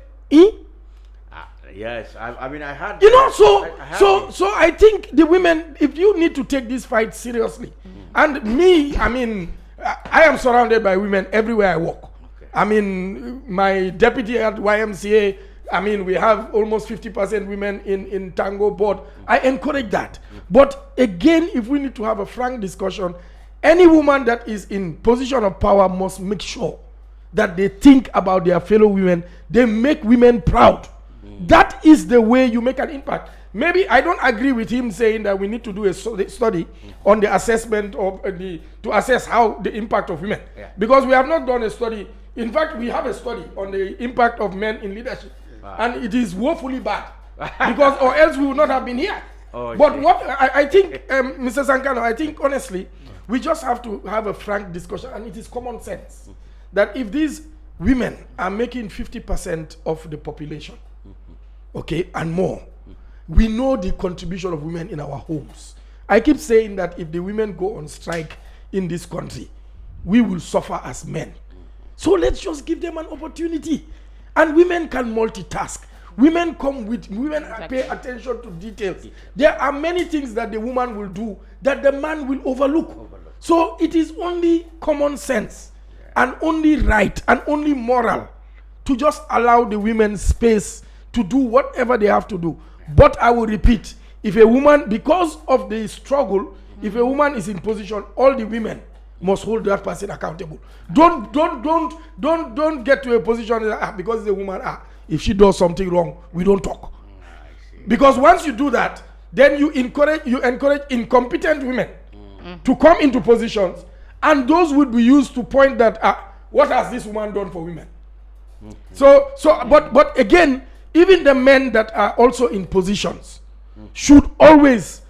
Yes, I mean, I had. You know, I I think the women, if you need to take this fight seriously, and me, I mean, I am surrounded by women everywhere I walk. Okay. I mean, my deputy at YMCA, I mean, we have almost 50% women in TANGO board. I encourage that. But again, if we need to have a frank discussion, any woman that is in position of power must make sure that they think about their fellow women. They make women proud. That is the way you make an impact. Maybe I don't agree with him saying that we need to do a study on the assessment of to assess how the impact of women. Yeah. Because we have not done a study. In fact, we have a study on the impact of men in leadership. Wow. And it is woefully bad. Because or else we would not have been here. Oh, but what I think, Mr. Sankanu, I think honestly, we just have to have a frank discussion, and it is common sense that if these women are making 50% of the population, okay, and more, we know the contribution of women in our homes. I keep saying that if the women go on strike in this country, we will suffer as men. So let's just give them an opportunity. And women can multitask. Women pay attention to details. There are many things that the woman will do that the man will overlook. So it is only common sense and only right and only moral to just allow the women space to do whatever they have to do. But I will repeat, if a woman, because of the struggle, if a woman is in position, all the women must hold that person accountable. Don't get to a position that, because it's a woman, if she does something wrong, we don't talk. Because once you do that, then you encourage incompetent women to come into positions, and those would be used to point that, what has this woman done for women? But again, even the men that are also in positions should always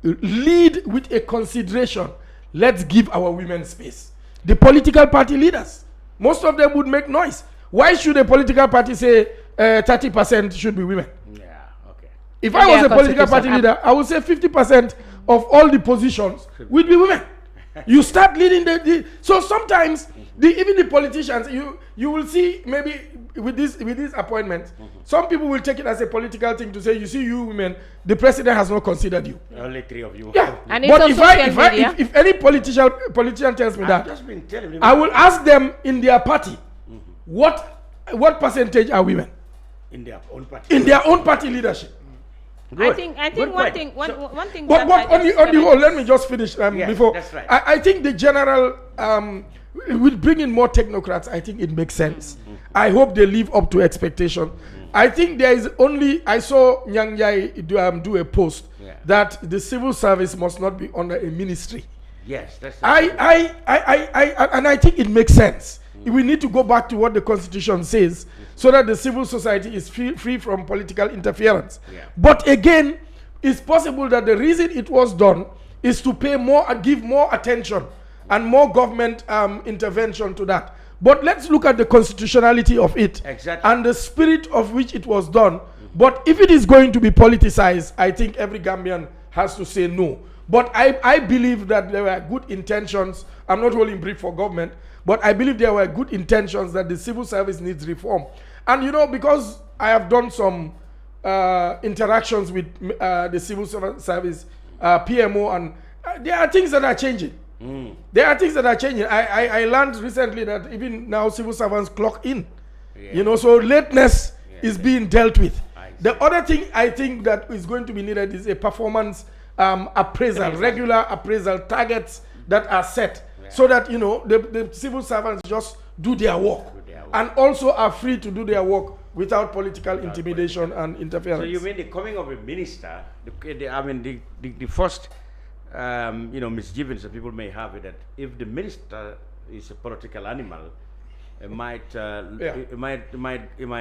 lead with a consideration. Let's give our women space. The political party leaders, most of them would make noise. Why should a political party say 30% should be women? If I was a political party leader, I would say 50% of all the positions would be women. You start leading so sometimes even the politicians, you will see maybe with this appointment, some people will take it as a political thing to say, you see, you women, the president has not considered you. Only 3 of you. Yeah. And But if any politician tells me that, just been telling them I will ask them in their party, what percentage are women in their own party. in their own party leadership? I think Good one point. thing one thing But that on the whole, let me just finish before. That's right. I think the general will bring in more technocrats. I think it makes sense. I hope they live up to expectation. I think there is only, I saw Nyang Njie do a post that the civil service must not be under a ministry. Yes, that's And I think it makes sense. We need to go back to what the Constitution says, so that the civil society is free from political interference. But again, it's possible that the reason it was done is to give more attention and more government intervention to that. But let's look at the constitutionality of it and the spirit of which it was done. But if it is going to be politicized, I think every Gambian has to say no. But I believe that there were good intentions. I'm not holding brief for government, but I believe there were good intentions that the civil service needs reform. And because I have done some interactions with the civil service, PMO, and there are things that are changing. There are things that are changing. I learned recently that even now civil servants clock in. So lateness is being dealt with. The other thing I think that is going to be needed is a performance appraisal, regular appraisal targets that are set, so that the civil servants just do their work, and also are free to do their work without political intimidation and interference. So you mean the coming of a minister? The first misgivings that people may have is that if the minister is a political animal, it might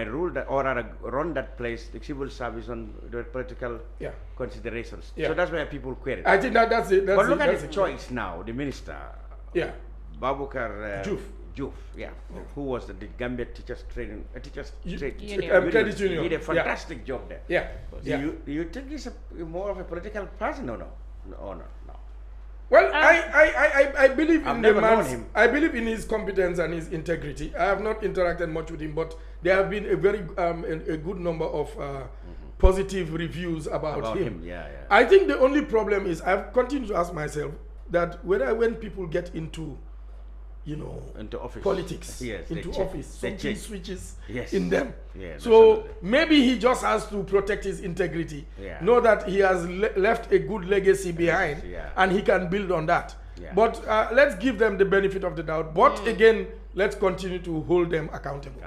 rule that, or rather run that place, the civil service, on the political considerations. So that's why people query. I think that's it. But look at the choice now. The minister, Baboucar Juf, who was the Gambia Teachers Training Credit Union, did a fantastic job there. Do you think he's more of a political person or no? No. Well, I believe in the man. I believe in his competence and his integrity. I have not interacted much with him, but there have been a very a good number of positive reviews about him. I think the only problem is I've continued to ask myself that when people get into into office, politics, into office, something switches in them. So maybe he just has to protect his integrity, know that he has left a good legacy behind, and he can build on that. But let's give them the benefit of the doubt. But again, let's continue to hold them accountable.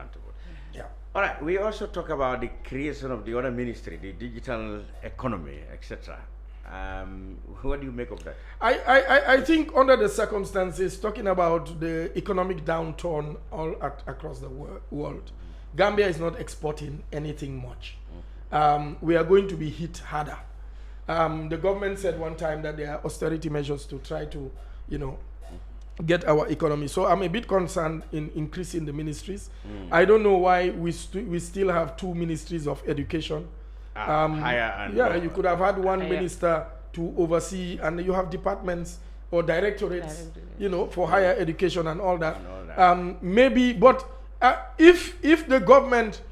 All right. We also talk about the creation of the other ministry, the digital economy, etc. What do you make of that? I think under the circumstances, talking about the economic downturn across the world, Gambia is not exporting anything much. We are going to be hit harder. The government said one time that there are austerity measures to try to, get our economy. So I'm a bit concerned in increasing the ministries. I don't know why we still have 2 ministries of education. Higher and you could have had one minister to oversee, and you have departments or directorates, for higher education and all that. Maybe, but if the government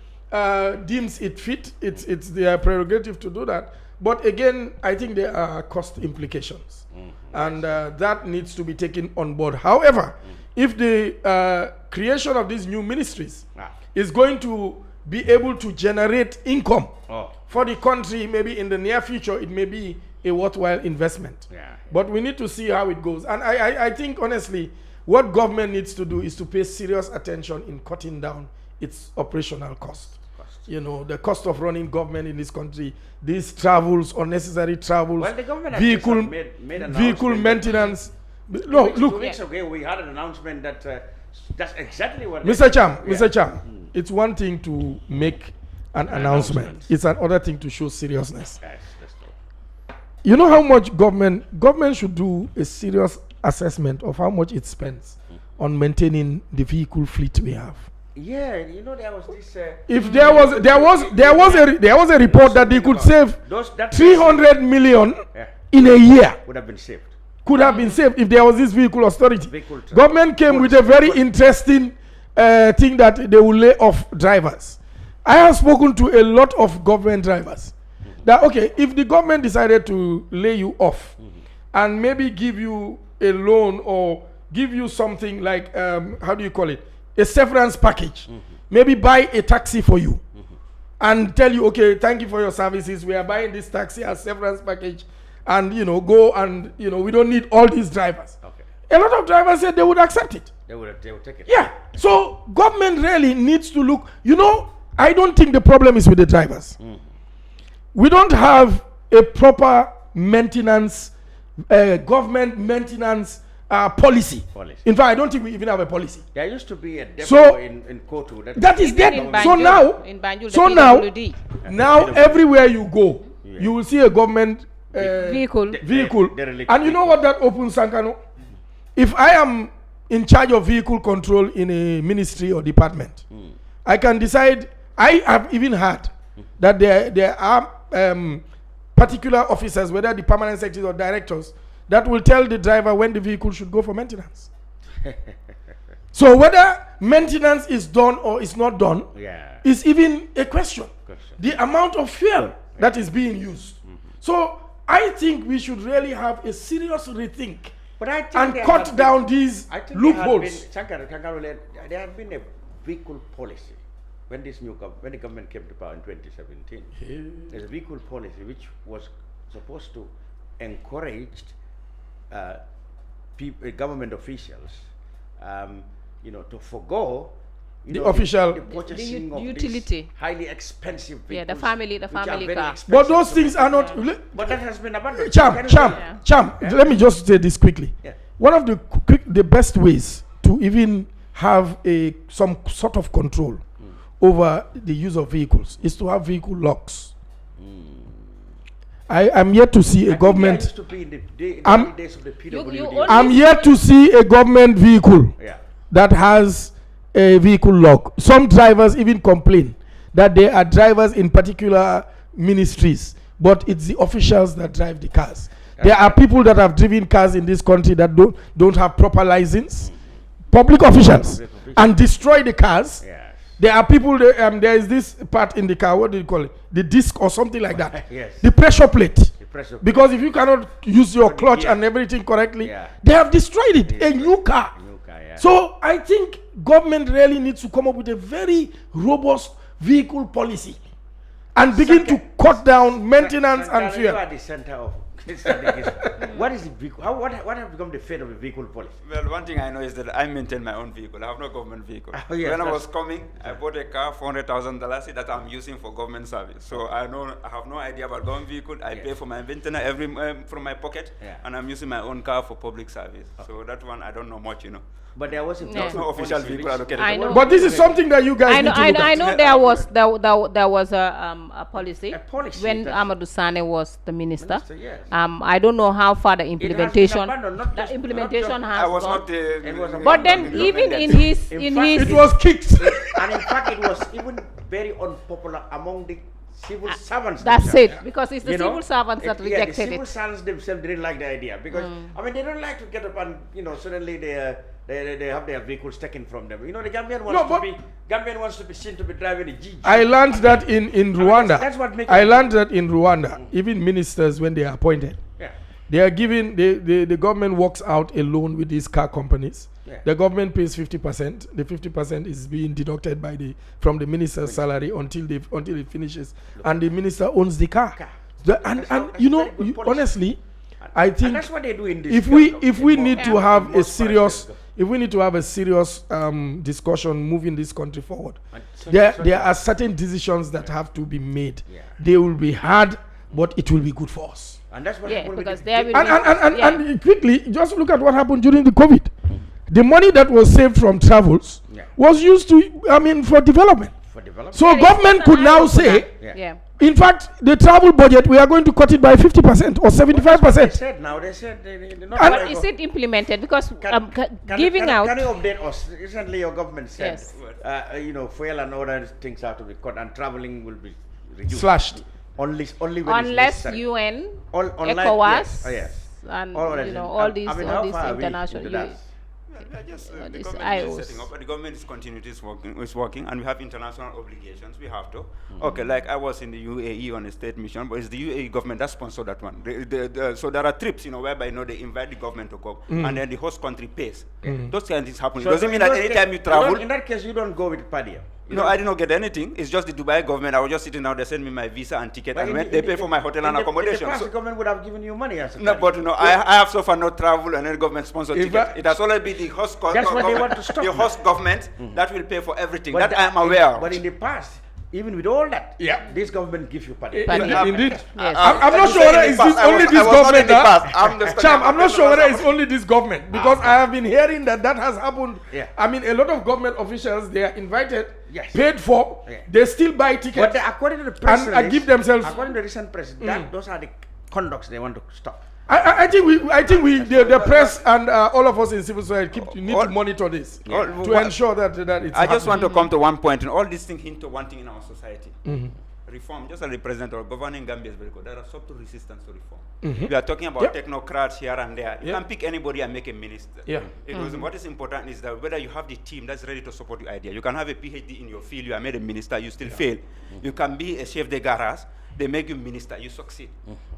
deems it fit, it's their prerogative to do that. But again, I think there are cost implications, and that needs to be taken on board. However, if the creation of these new ministries is going to be able to generate income for the country, maybe in the near future, it may be a worthwhile investment. But we need to see how it goes. And I think, honestly, what government needs to do is to pay serious attention in cutting down its operational cost. You know, the cost of running government in this country, these travels, unnecessary travels, well, the government vehicle, made an vehicle maintenance. No, look. 2 weeks ago, we had an announcement that that's exactly what. Mr. Cham, it's one thing to make an announcement. It's another thing to show seriousness. Yes, that's true. You know how much government should do a serious assessment of how much it spends on maintaining the vehicle fleet we have. Yeah, you know, there was this. If there was a report that they could save 300 million in a year. Would have been saved. Could have been saved if there was this vehicle authority. Government came with a very interesting thing that they will lay off drivers. I have spoken to a lot of government drivers. That okay, if the government decided to lay you off and maybe give you a loan or give you something like how do you call it, a severance package, maybe buy a taxi for you and tell you, okay, thank you for your services, we are buying this taxi as severance package, and you know, go and you know, we don't need all these drivers. A lot of drivers said they would accept it. They would take it. Yeah. So government really needs to look. You know, I don't think the problem is with the drivers. We don't have a proper maintenance, government maintenance policy. In fact, I don't think we even have a policy. There used to be a depot in Kotu. That is dead. So now everywhere you go, you will see a government vehicle. And you know what that opens, Sankanu? If I am in charge of vehicle control in a ministry or department, I can decide. I have even heard that there are particular officers, whether the permanent secretaries or directors, that will tell the driver when the vehicle should go for maintenance. So whether maintenance is done or is not done is even a question. The amount of fuel that is being used. So I think we should really have a serious rethink and cut down these loopholes. There had been a vehicle policy when when the government came to power in 2017. There's a vehicle policy which was supposed to encourage government officials, to forgo the purchasing of utility, highly expensive vehicles. Yeah, the family car. But those things are not. But that has been abandoned. Cham. Let me just say this quickly. One of the best ways to even have some sort of control over the use of vehicles is to have vehicle locks. I am yet to see a government. I'm yet to see a government vehicle that has a vehicle lock. Some drivers even complain that they are drivers in particular ministries, but it's the officials that drive the cars. There are people that have driven cars in this country that don't have proper license, public officials, and destroy the cars. There are people, there is this part in the car, what do you call it? The disc or something like that. The pressure plate. Because if you cannot use your clutch and everything correctly, they have destroyed it. A new car. So I think government really needs to come up with a very robust vehicle policy and begin to cut down maintenance and fuel. You are the center of what is the vehicle? What have become the fate of the vehicle policy? Well, one thing I know is that I maintain my own vehicle. I have no government vehicle. When I was coming, I bought a car, $400,000 that I'm using for government service. So I have no idea about government vehicle. I pay for my maintenance from my pocket, and I'm using my own car for public service. So that one I don't know much, But there was no official vehicle allocated. I know. But this is something that you guys need to look at. I know there was a policy when Amadou Sane was the minister. I don't know how far the implementation has gone. But then even in his it was kicked. And in fact it was even very unpopular among the civil servants. That's it, because it's the civil servants that rejected it. The civil servants themselves didn't like the idea because they don't like to get up and suddenly they have their vehicles taken from them. You know, the Gambian wants to be seen to be driving a GG. I learned that in Rwanda. That's what makes I learned that in Rwanda, even ministers, when they are appointed, they are given, the government works out a loan with these car companies. The government pays 50%. The 50% is being deducted from the minister's salary until it finishes, and the minister owns the car. Honestly, I think and that's what they do in this. if we need to have a serious discussion moving this country forward, there are certain decisions that have to be made. They will be hard, but it will be good for us. And that's what because they will and quickly, just look at what happened during the COVID. The money that was saved from travels was used for development. So government could now say, in fact, the travel budget, we are going to cut it by 50% or 75%. They said they're not. But is it implemented? Because giving out. Can you update us? Recently, your government said, fuel and other things have to be cut, and traveling will be reduced. Slashed. Only when unless it's UN, ECOWAS, and all these international. The government is setting up, but the government is continuing is working, and we have international obligations. We have to. Okay, like I was in the UAE on a state mission, but it's the UAE government that sponsored that one. So there are trips, whereby they invite the government to go, and then the host country pays. Those kind of things happen. So it doesn't mean that anytime you travel. In that case, you don't go with Padia. No, I did not get anything. It's just the Dubai government. I was just sitting down. They sent me my visa and ticket, and they pay for my hotel and accommodation. The government would have given you money. No, but I have so far no travel and any government sponsored ticket. It has always been the host government. That's what they want to stop. The host government that will pay for everything. That I am aware of. But in the past, even with all that, this government gives you money. Indeed. I'm not sure whether it's only this government. Cham, I'm not sure whether it's only this government, because I have been hearing that has happened. I mean, a lot of government officials, they are invited, paid for, they still buy tickets, but according to the press and give themselves. According to the recent press, those are the conducts they want to stop. I think the press and all of us in civil society need to monitor this to ensure that it's. I just want to come to one point, and all these things hint to one thing in our society: reform. Just as the president or governing Gambia is very good. There are subtle resistance to reform. We are talking about technocrats here and there. You can pick anybody and make a minister. What is important is that whether you have the team that's ready to support your idea. You can have a PhD in your field. You are made a minister. You still fail. You can be a chef de garage. They make you minister, you succeed.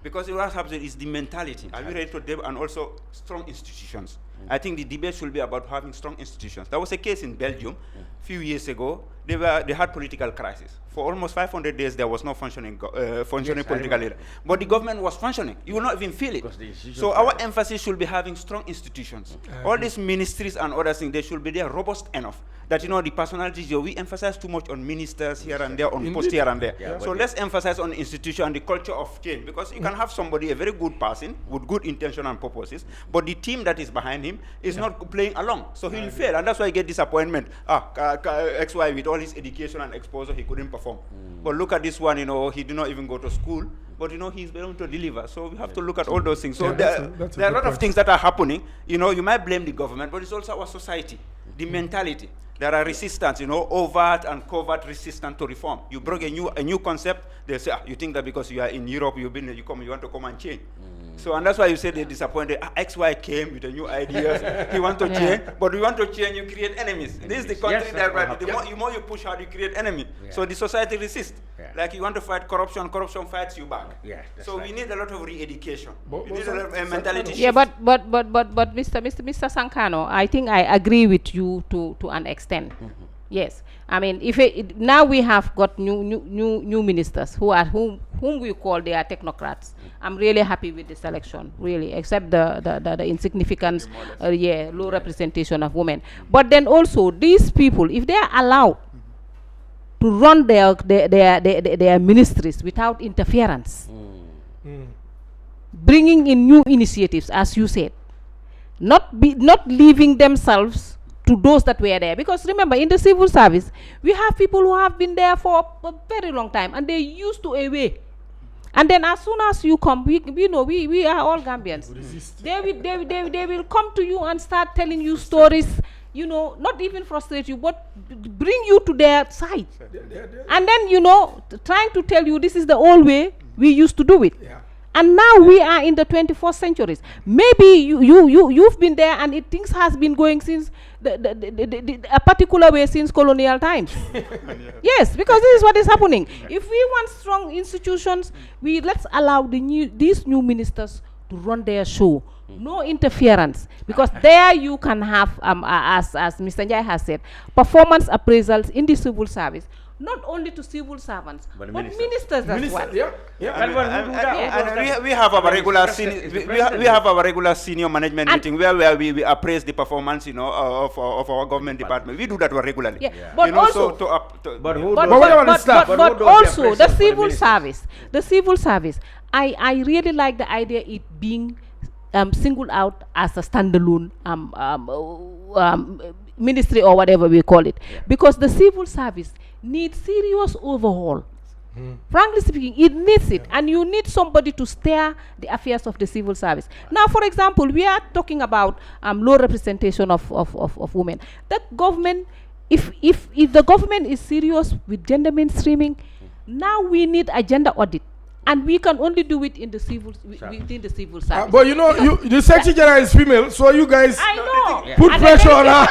Because what happens is the mentality. Are we ready to develop, and also strong institutions? I think the debate should be about having strong institutions. There was a case in Belgium a few years ago. They had political crisis. For almost 500 days, there was no functioning political leader. But the government was functioning. You will not even feel it. So our emphasis should be having strong institutions. All these ministries and other things, they should be there robust enough that, the personalities, we emphasize too much on ministers here and there, on posts here and there. So let's emphasize on the institution and the culture of change, because you can have somebody, a very good person, with good intention and purposes, but the team that is behind him is not playing along. So he will fail, and that's why he get disappointment. XY with all his education and exposure, he couldn't perform. But look at this one, he did not even go to school, but he's able to deliver. So we have to look at all those things. So there are a lot of things that are happening. You might blame the government, but it's also our society, the mentality. There are resistance, overt and covert resistance to reform. You bring a new concept, they say, you think that because you are in Europe, you want to come and change. So, and that's why you say they're disappointed. XY came with a new ideas. He want to change, but we want to change, you create enemies. This is the country the more you push hard, you create enemy. So the society resists. Like you want to fight corruption, corruption fights you back. So we need a lot of re-education. We need a lot of mentality shift. But Mr. Sankanu, I think I agree with you to an extent. Yes, I mean, now we have got new ministers whom we call they are technocrats. I'm really happy with the selection, really, except the insignificance, low representation of women. But then also these people, if they are allowed to run their ministries without interference, bringing in new initiatives, as you said, not leaving themselves to those that were there, because remember, in the civil service we have people who have been there for a very long time and they used to away, and then as soon as you come, we are all Gambians. They will come to you and start telling you stories, not even frustrate you, but bring you to their side, and then trying to tell you this is the old way we used to do it. And now we are in the 21st century. Maybe you've been there, and things has been going since a particular way since colonial times. Yes, because this is what is happening. If we want strong institutions, let's allow these new ministers to run their show. No interference, because there you can have, as Mr. Njie has said, performance appraisals in the civil service. Not only to civil servants, but ministers as well. And we have our regular we have our regular senior management meeting where we appraise the performance, of our government department. We do that regularly. Yeah. But also, but also the civil service. The civil service. I really like the idea it being singled out as a standalone ministry or whatever we call it, because the civil service needs serious overhaul. Frankly speaking, it needs it, and you need somebody to steer the affairs of the civil service. Now, for example, we are talking about low representation of women. The government, if the government is serious with gender mainstreaming, now we need a gender audit. And we can only do it in the civil within the civil service. But the Secretary General is female, so you guys put pressure on her.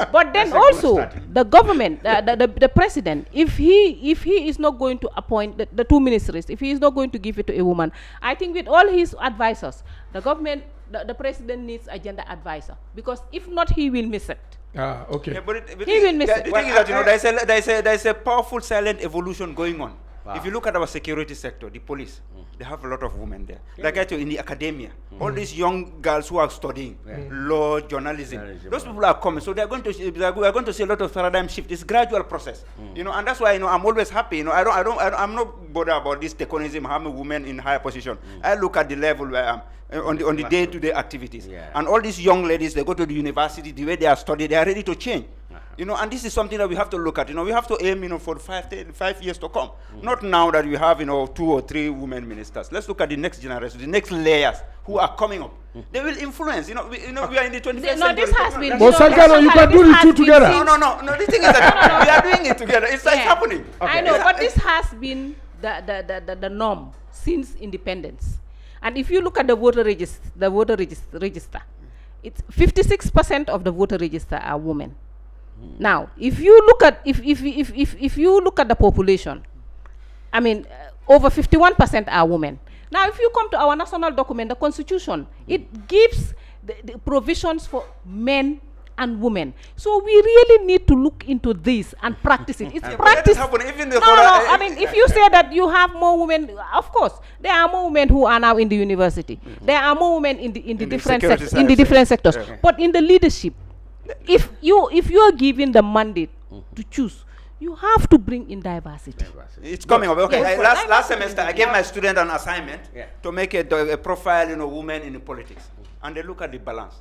But then also the government, the president, if he is not going to appoint the two ministries, if he is not going to give it to a woman, I think with all his advisors, the government, the president needs a gender advisor, because if not, he will miss it. Okay. Yeah, but He will miss it. The thing is that there's a powerful silent evolution going on. Wow. If you look at our security sector, the police, they have a lot of women there. Like I told you, in the academia, all these young girls who are studying law, journalism, those people are coming. So we are going to see a lot of paradigm shift. It's a gradual process, and that's why I'm always happy. I'm not bothered about this tokenism, having women in higher position. I look at the level where I'm on the day-to-day activities, and all these young ladies, they go to the university, the way they are studying, they are ready to change. And this is something that we have to look at. We have to aim, for 5 years to come. Not now that we have, 2 or 3 women ministers. Let's look at the next generation, the next layers who are coming up. They will influence. We are in the 21st century. No, this has been. But Sankanu, you can do the two together. No. The thing is that we are doing it together. It's happening. Okay. I know, but this has been the norm since independence. And if you look at the voter register, it's 56% of the voter register are women. Now, if you look at the population, I mean, over 51% are women. Now, if you come to our national document, the Constitution, it gives the provisions for men and women. So we really need to look into this and practice it. It's practice. I mean, if you say that you have more women, of course, there are more women who are now in the university. There are more women in the different sectors. But in the leadership, if you are given the mandate to choose, you have to bring in diversity. It's coming up. Okay, yes. Last semester I gave my student an assignment to make a profile, women in politics, and they look at the balance.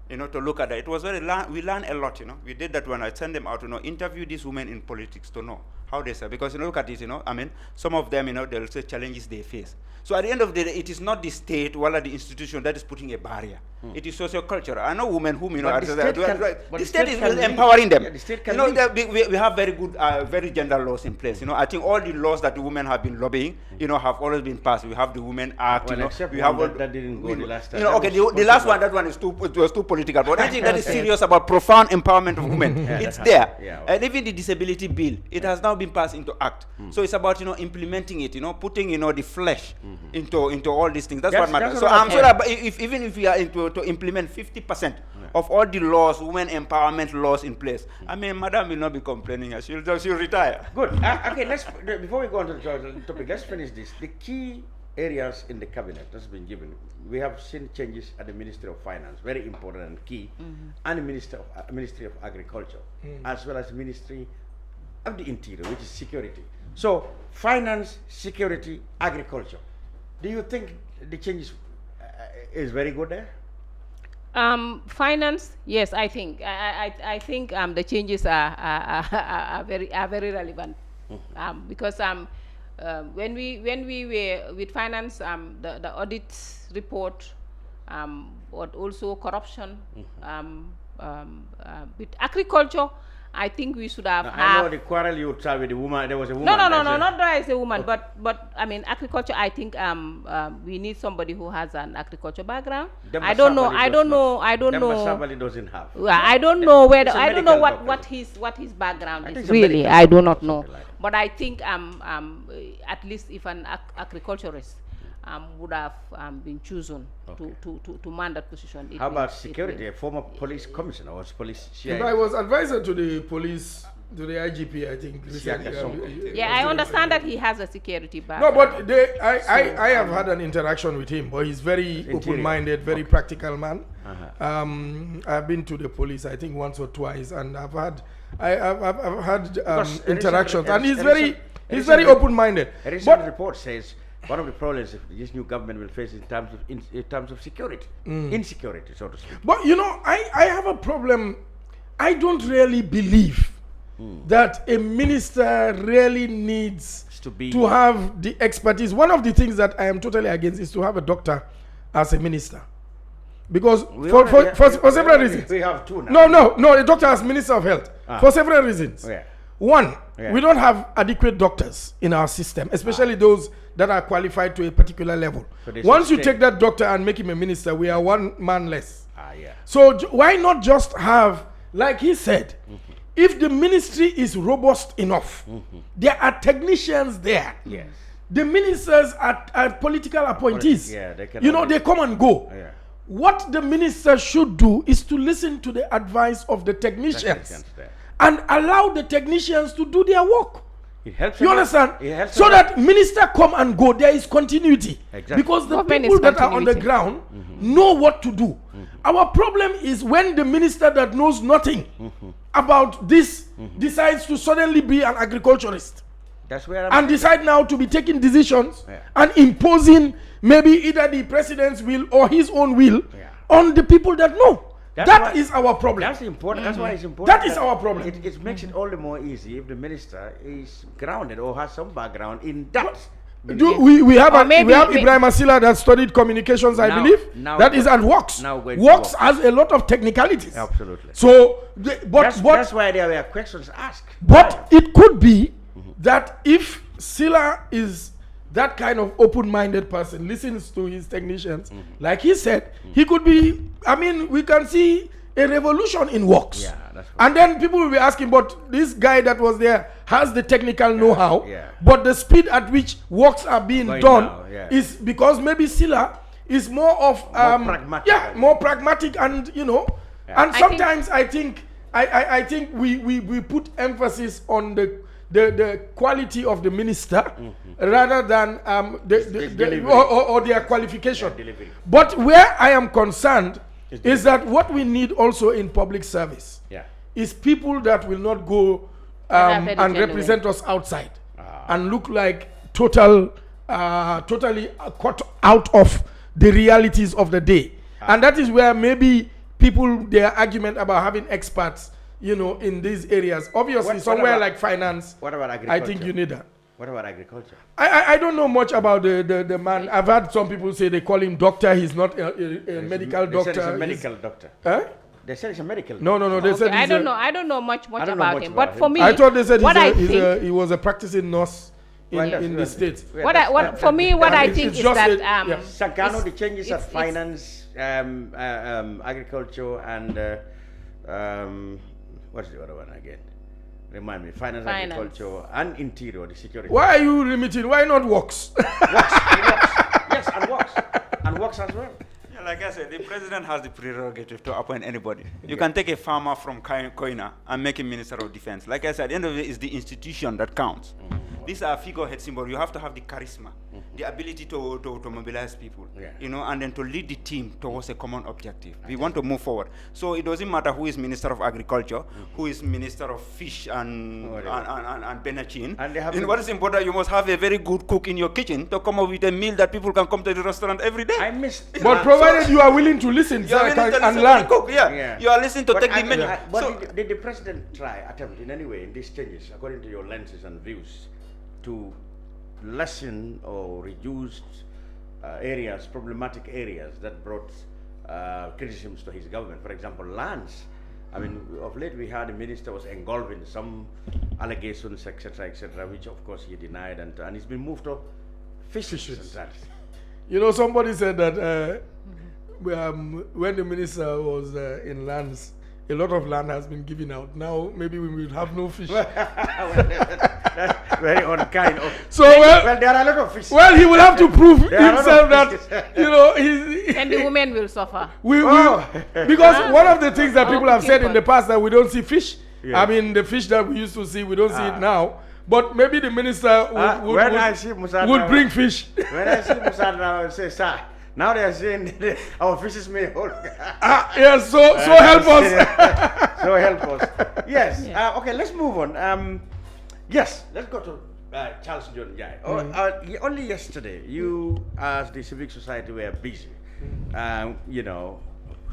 To look at that, it was we learned a lot. We did that when I sent them out. Interview these women in politics to know how they say, because look at this. I mean, some of them, they'll say challenges they face. So at the end of the day, it is not the state or the institution that is putting a barrier. It is socio-cultural. I know women whom, the state is empowering them. We have very good, very gender laws in place. I think all the laws that the women have been lobbying, have always been passed. We have the Women Act. Except we have that didn't go the last time. The last one, that one is too political. But I think that is serious about profound empowerment of women. It's there. And even the disability bill, it has now been passed into act. So it's about implementing it. Putting the flesh into all these things. That's what matters. So I'm sure that even if we are to implement 50% of all the laws, women empowerment laws in place, I mean, Madam will not be complaining. She'll retire. Good. Okay, before we go on to the topic, let's finish this. The key areas in the cabinet that's been given. We have seen changes at the Ministry of Finance, very important and key, and the Ministry of Agriculture, as well as Ministry of the Interior, which is security. So, finance, security, agriculture. Do you think the changes is very good there? Finance, yes, I think. I think the changes are very relevant, because when we were with finance, the audit report, but also corruption, with agriculture, I think we should have. I know the quarrel you tried with the woman. There was a woman. No, not that as a woman, but I mean agriculture. I think we need somebody who has an agriculture background. I don't know. Somebody doesn't have. I don't know whether. It's a I don't know medical what his background is think it's a really. medical I do not doctor or know. something like that. But I think at least if an agriculturist would have been chosen to man that position. How about security? A former police commissioner was police CI. I was advisor to the police, to the IGP, I think. Recently, Yeah, I understand that he has a security background. No, but I have had an interaction with him, but he's very open-minded, very practical man. I've been to the police, I think once or twice, and I've had interactions, and he's very open-minded. A recent report says one of the problems this new government will face in terms of security, insecurity, so to speak. But you know, I have a problem. I don't really believe that a minister really needs to have the expertise. One of the things that I am totally against is to have a doctor as a minister. Because for several reasons. We have two now. No, a doctor as Minister of Health. For several reasons. Yeah. One, we don't have adequate doctors in our system, especially those that are qualified to a particular level. So once you take that doctor and make him a minister, we are one man less. So why not just have, like he said, if the ministry is robust enough, there are technicians there. Yes. The ministers are political appointees. They come and go. What the minister should do is to listen to the advice of the technicians and allow the technicians to do their work. It helps. You understand? So that minister come and go, there is continuity. Exactly. Because the people that are on the ground know what to do. Our problem is when the minister that knows nothing about this decides to suddenly be an agriculturist. That's where and decide now to be taking decisions and imposing maybe either the president's will or his own will on the people that know. That is our problem. That's important. That's why it's important. That is our problem. It makes it all the more easy if the minister is grounded or has some background in that. We have Ibrahim Asila that studied communications, I believe. That is and works. Works has a lot of technicalities. Absolutely. So, that's why there were questions asked. But it could be that if Sila is that kind of open-minded person, listens to his technicians, like he said, he could be, we can see a revolution in works. Yeah, that's right. And then people will be asking, but this guy that was there has the technical know-how, but the speed at which works are being done is because maybe Sila is more of more pragmatic and and sometimes I think we put emphasis on the quality of the minister rather than their qualification. But where I am concerned is that what we need also in public service is people that will not go and represent us outside and look like totally cut out of the realities of the day. And that is where maybe their argument about having experts in these areas. Obviously, somewhere like finance, what about agriculture? I think you need that. What about agriculture? I don't know much about the man. I've had some people say they call him doctor. He's not a medical doctor. They said he's a medical doctor. Huh? They said he's a medical doctor. No. They said I don't know much about him. But for me, I thought they said he was a practicing nurse in the States. What I think is that Sankanu, the changes of finance, agriculture, and what's the other one again? Remind me. Finance, agriculture, and interior, the security. Why are you limiting? Why not works? Works. Yes, and works. And works as well. Yeah, like I said, the president has the prerogative to appoint anybody. You can take a farmer from Koina and make him Minister of Defense. Like I said, at the end of the day, it's the institution that counts. These are figurehead symbols. You have to have the charisma, the ability to mobilize people, and then to lead the team towards a common objective. We want to move forward. So it doesn't matter who is Minister of Agriculture, who is Minister of Fish and Benachin. And what is important, you must have a very good cook in your kitchen to come up with a meal that people can come to the restaurant every day. But provided you are willing to listen and learn. You are listening to take the menu. But did the president attempt in any way in these changes, according to your lenses and views, to lessen or reduce problematic areas that brought criticisms to his government? For example, lands I mean, of late we heard the minister was engulfed in some allegations, etc., which of course he denied, and he's been moved to fisheries. You know, somebody said that when the minister was in lands, a lot of land has been given out. Now maybe we will have no fish. That's very unkind. So well, there are a lot of fish. Well, he will have to prove himself that and the women will suffer. Because one of the things that people have said in the past that we don't see fish. Yes. I mean, the fish that we used to see, we don't see it now. But maybe the minister would bring fish. When I see Musa now, I say, sir, now they are saying our fishes may hold. Yes, so help us. So help us. Yes. Yeah. Okay, let's move on. Yes, let's go to Charles John Njie. Only yesterday, you as the civic society were busy. You know,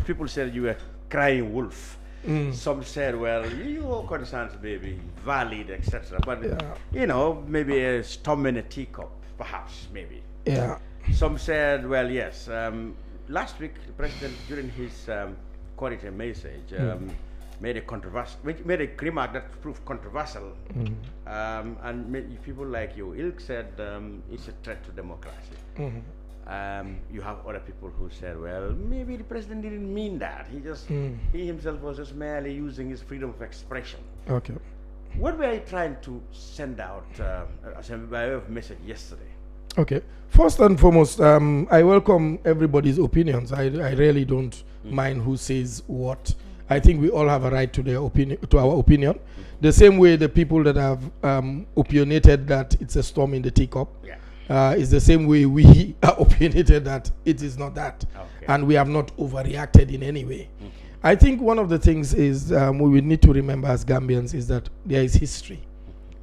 people said you were crying wolf. Some said, well, your concerns may be valid, etc. But, you know, maybe a storm in a teacup, perhaps, maybe. Yeah. Some said, well, yes. Last week, the president, during his quality message, made a remark that proved controversial. And people like you, Ilk said it's a threat to democracy. You have other people who said, well, maybe the president didn't mean that. He himself was just merely using his freedom of expression. Okay. What were you trying to send out as a way of message yesterday? Okay. First and foremost, I welcome everybody's opinions. I really don't mind who says what. I think we all have a right to their opinion, to our opinion. The same way the people that have opinionated that it's a storm in the teacup. Is the same way we are opinionated that it is not that. And we have not overreacted in any way. I think one of the things is we will need to remember as Gambians is that there is history.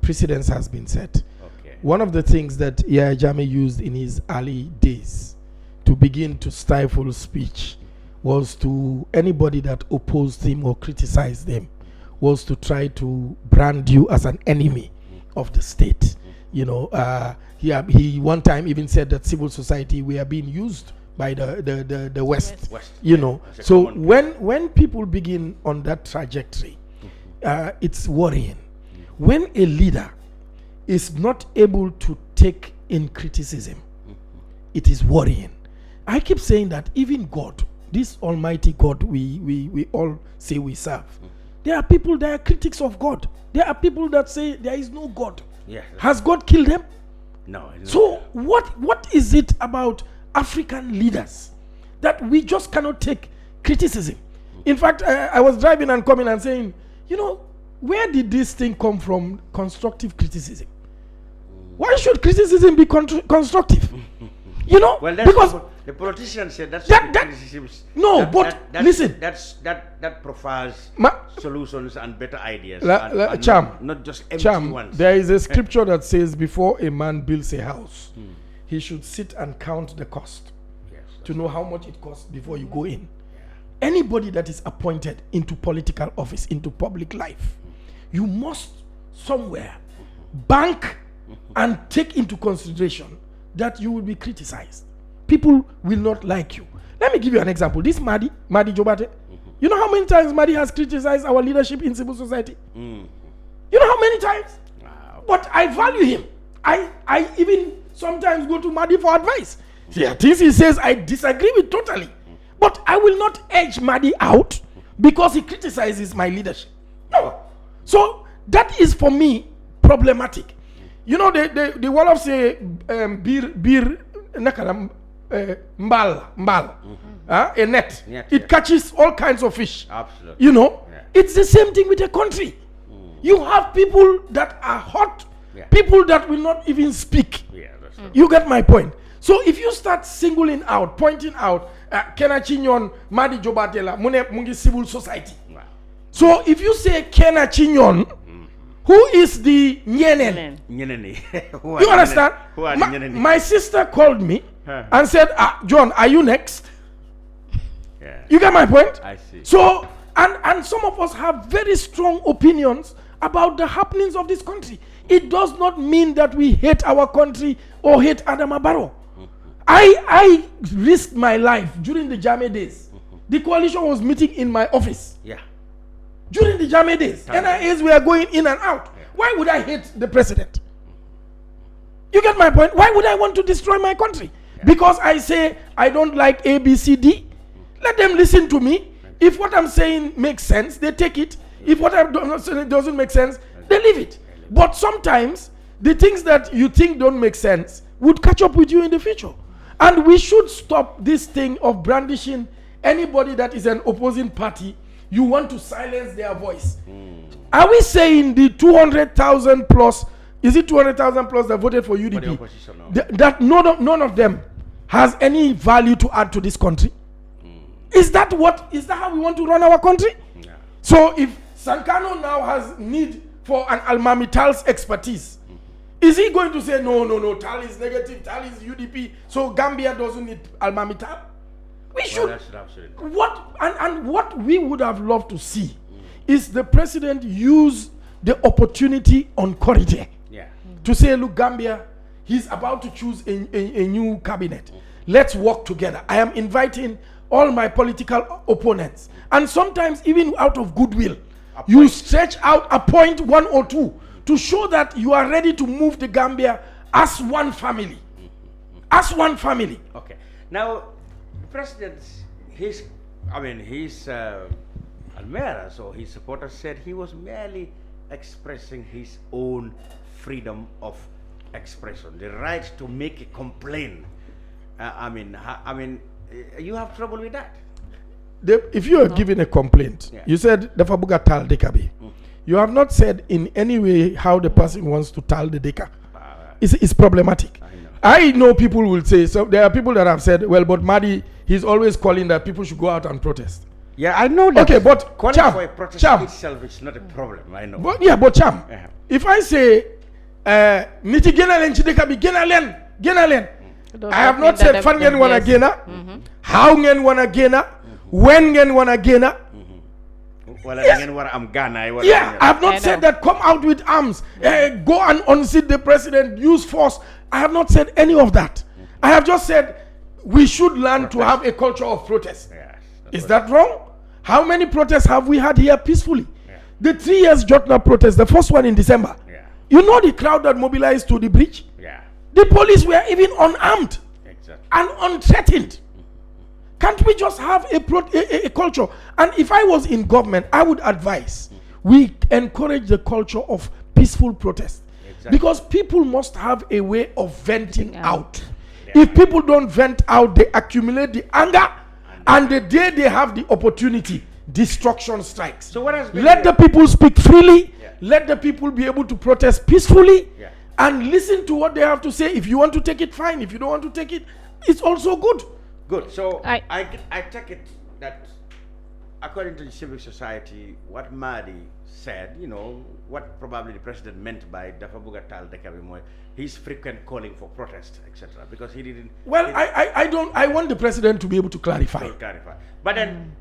Precedence has been set. One of the things that Yahya Jammeh used in his early days to begin to stifle speech was to anybody that opposed him or criticized them was to try to brand you as an enemy of the state. You know, he one time even said that civil society we are being used by the West. You know, so when people begin on that trajectory, it's worrying. When a leader is not able to take in criticism, it is worrying. I keep saying that even God, this almighty God we all say we serve, there are people that are critics of God. There are people that say there is no God. Has God killed them? No. So what is it about African leaders that we just cannot take criticism? In fact, I was driving and coming and saying, you know, where did this thing come from, constructive criticism? Why should criticism be constructive? You know, well, because the politicians said listen, that provides solutions and better ideas, Cham, not just empty ones. There is a scripture that says, before a man builds a house, he should sit and count the cost to know how much it costs before you go in. Anybody that is appointed into political office, into public life, you must somewhere bank and take into consideration that you will be criticized. People will not like you. Let me give you an example. This Madi Jobate, you know how many times Madi has criticized our leadership in civil society? You know how many times? Wow. But I value him. I even sometimes go to Madi for advice. Things he says I disagree with totally. But I will not edge Madi out because he criticizes my leadership. No. So that is for me problematic. You know, the Wolof say bir nakaram mbal, a net. It catches all kinds of fish. Absolutely. You know, it's the same thing with a country. You have people that are hot, people that will not even speak. You get my point. So if you start singling out, pointing out, Kena Chinyon, Madi Jobatela, Mungi civil society. So if you say Kena Chinyon, who is the Nyenen? You understand? Who are the Nyenen? My sister called me and said, John, are you next? You get my point? I see. So, and some of us have very strong opinions about the happenings of this country. It does not mean that we hate our country or hate Adama Barrow. I risked my life during the Jammeh days. The coalition was meeting in my office. During the Jammeh days, NIAs were going in and out. Why would I hate the president? You get my point? Why would I want to destroy my country? Because I say I don't like A, B, C, D. Let them listen to me. If what I'm saying makes sense, they take it. If what I'm saying doesn't make sense, they leave it. But sometimes the things that you think don't make sense would catch up with you in the future. And we should stop this thing of brandishing anybody that is an opposing party. You want to silence their voice. Are we saying the 200,000 plus, is it 200,000 plus that voted for UDP? For the opposition, no. That none of them has any value to add to this country? Is that how we want to run our country? Yeah. So if Sankanu now has need for an Almamital's expertise, is he going to say no, Tal is negative, Tal is UDP, so Gambia doesn't need Almamital? We should. That's absolutely. What we would have loved to see is the president use the opportunity on corridor to say, look, Gambia, he's about to choose a new cabinet. Let's work together. I am inviting all my political opponents, and sometimes even out of goodwill, you stretch out a point, 1 or 2, to show that you are ready to move the Gambia as one family. As one family. Okay. Now, the president, his Almera, so his supporters said he was merely expressing his own freedom of expression, the right to make a complaint. You have trouble with that? If you are giving a complaint, you said the Baboucar tal dekabi. You have not said in any way how the person wants to tal the deka. It's problematic. I know people will say, so there are people that have said, well, but Madi, he's always calling that people should go out and protest. Yeah, I know that. Okay, but calling Cham, for a protest itself is not a problem, I know. But Cham, if I say, Niti genalen chidekabi genalen, I have not said fan gen wana gena, how gen wana gena, when gen wana gena. Yeah, I have not said that come out with arms, go and unseat the president, use force. I have not said any of that. I have just said we should learn to have a culture of protest. Yes, is that wrong? How many protests have we had here peacefully? Yeah. The 3 years Jotna protest, the first one in December. Yeah. You know the crowd that mobilized to the bridge? Yeah. The police were even unarmed and unthreatened. Can't we just have a culture? And if I was in government, I would advise we encourage the culture of peaceful protest. Because people must have a way of venting out. Yeah. If people don't vent out, they accumulate the anger, and the day they have the opportunity, destruction strikes. So let the people speak freely, let the people be able to protest peacefully, and listen to what they have to say. If you want to take it, fine. If you don't want to take it, it's also good. Good. So I take it that according to the civil society, what Mahdi said, what probably the president meant by Baboucar tal dekabi, his frequent calling for protest, etc. Because he didn't. Well, I want the president to be able to clarify. But then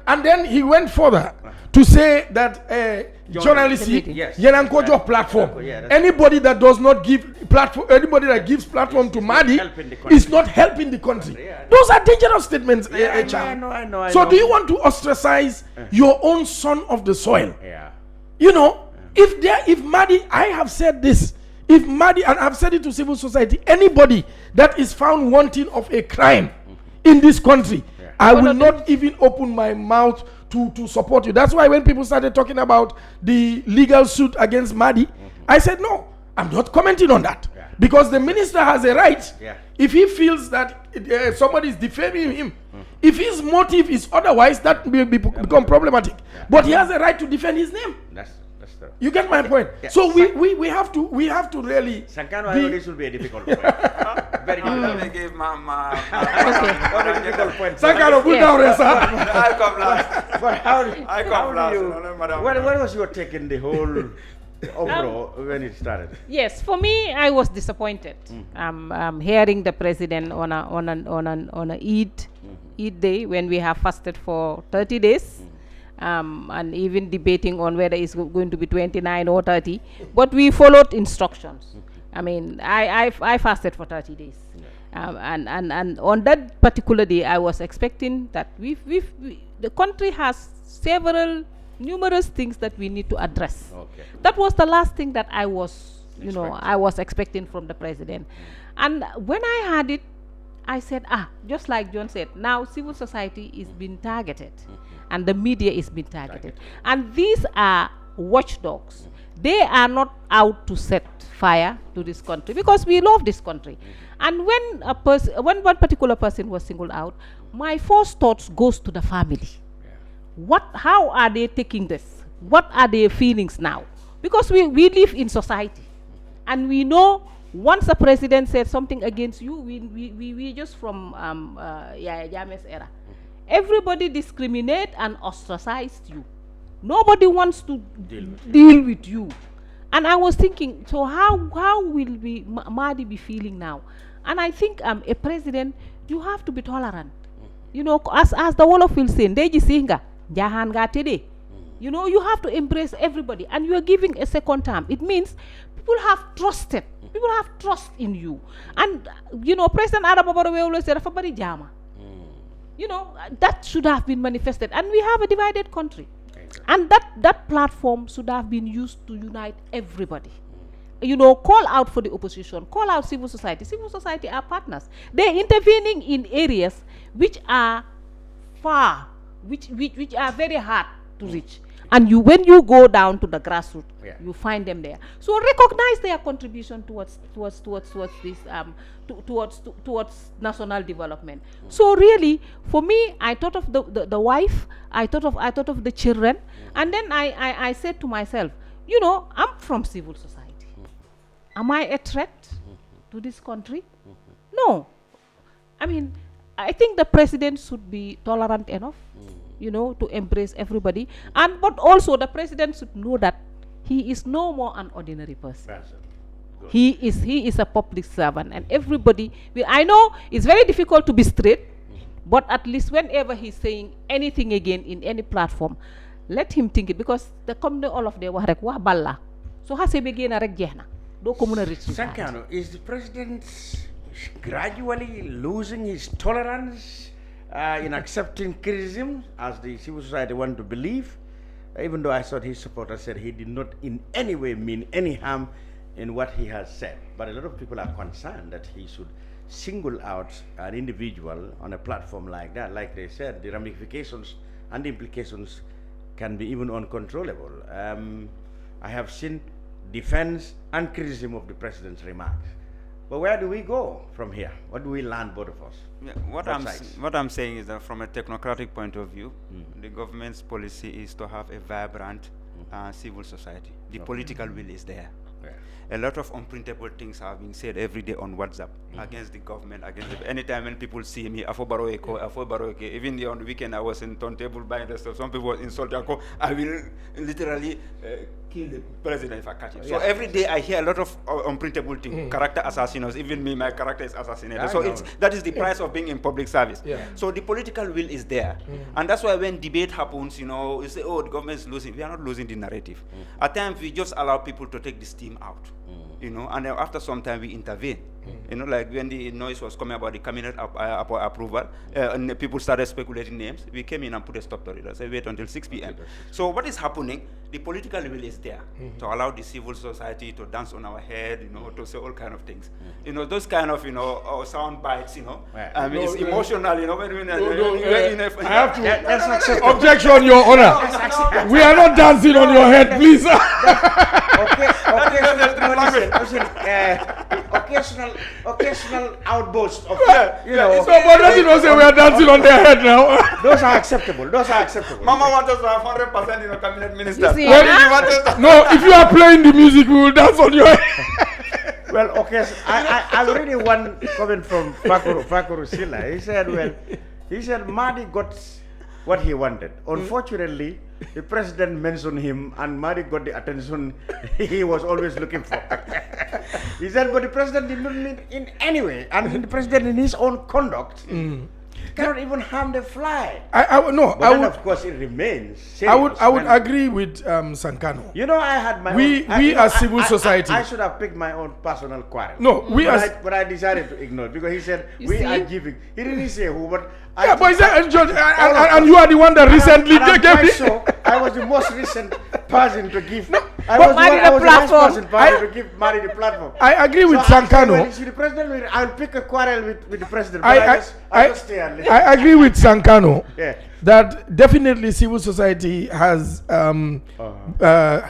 and then he went further to say that journalists, platform. Anybody that does not give platform, anybody that gives platform to Mahdi is not helping the country. Those are dangerous statements. I know. So do you want to ostracize your own son of the soil? If Mahdi, I have said this, if Mahdi, and I've said it to civil society, anybody that is found wanting of a crime in this country, I will not even open my mouth to support you. That's why when people started talking about the legal suit against Mahdi, I said, no, I'm not commenting on that. Because the minister has a right, if he feels that somebody is defaming him, if his motive is otherwise, that will become problematic. But he has a right to defend his name. You get my point? So we have to really. Sankanu, I know this will be a difficult point. Very difficult. They gave Mama. Okay. Difficult point. Sankanu, put down there, sir. I come last. But how what was your take in the whole overall when it started? Yes, for me, I was disappointed. Hearing the president on a Eid day when we have fasted for 30 days. And even debating on whether it's going to be 29 or 30, but we followed instructions. I mean, I fasted for 30 days, and on that particular day, I was expecting that the country has several numerous things that we need to address. Okay. That was the last thing that I was, I was expecting from the president. And when I had it, I said, just like John said, now civil society is being targeted and the media is being targeted. And these are watchdogs. They are not out to set fire to this country because we love this country. And when one particular person was singled out, my first thoughts goes to the family. How are they taking this? What are their feelings now? Because we live in society, and we know once a president said something against you, we just from Yaya Jammeh's era. Everybody discriminate and ostracized you. Nobody wants to deal with you. And I was thinking, so how will Mahdi be feeling now? And I think a president, you have to be tolerant. As the Wolof will say, Ndeji Singa, Jahan ga tede. You have to embrace everybody, and you are giving a second term. It means people have trusted. People have trust in you. And, President Adama Barrow always said, Rafabari Jama. That should have been manifested. And we have a divided country. And that platform should have been used to unite everybody. Call out for the opposition, call out civil society. Civil society are partners. They're intervening in areas which are far, which are very hard to reach. And when you go down to the grassroots, you find them there. So recognize their contribution towards this towards national development. So really, for me, I thought of the wife, I thought of the children, and then I said to myself, I'm from civil society. Am I a threat to this country? No. I mean, I think the president should be tolerant enough, to embrace everybody. But also the president should know that he is no more an ordinary person. He is a public servant, and everybody I know it's very difficult to be straight, but at least whenever he's saying anything again in any platform, let him think it, because the company all of them wah balla. So hase begin rek jehna. Sankanu, is the president gradually losing his tolerance in accepting criticism, as the civil society want to believe? Even though I thought his supporters said he did not in any way mean any harm in what he has said. But a lot of people are concerned that he should single out an individual on a platform like that. Like they said, the ramifications and the implications can be even uncontrollable. I have seen defense and criticism of the president's remarks. But where do we go from here? What do we learn, both of us? Yeah, what I'm saying is that from a technocratic point of view, the government's policy is to have a vibrant civil society. The political will is there. A lot of unprintable things are being said every day on WhatsApp against the government, anytime when people see me, even on the weekend I was in turntable buying the stuff, some people insult Ako, I will literally kill the president if I catch him. So every day I hear a lot of unprintable things, character assassinations, even me, my character is assassinated. So that is the price of being in public service. So the political will is there. And that's why when debate happens, you say, oh, the government is losing. We are not losing the narrative. At times we just allow people to take the steam out. And then after some time we intervene. Like when the noise was coming about the cabinet approval, and people started speculating names, we came in and put a stop to it. I said, wait until 6 p.m. So what is happening? The political will is there to allow the civil society to dance on our head, to say all kind of things. Those kind of, sound bites, I mean, it's emotional, when I have to objection, Your Honor. We are not dancing on your head, please. Occasional outbursts of, but doesn't say we are dancing on their head now. Those are acceptable. Mama wants us to have 100% cabinet minister. No, if you are playing the music, we will dance on your head. Well, okay, I'll read you one comment from Fatou Silla. He said Mahdi got what he wanted. Unfortunately, the president mentioned him, and Mahdi got the attention he was always looking for. He said, but the president did not mean in any way, and the president in his own conduct cannot even harm the fly. No, But then, of course, it remains serious. I would agree with Sankanu. You know, I had my We as civil society. I should have picked my own personal quarrel. No, but I decided to ignore it because he said we are giving. He didn't say who, but but he said, and you are the one that recently gave me. So I was the most recent person to give. I but was Mari the the platform. first person to give Mari the platform. I agree with So Sankanu. the president, I'll pick a quarrel with the president. But I just stay and listen. I agree with Sankanu. Yeah. That definitely civil society has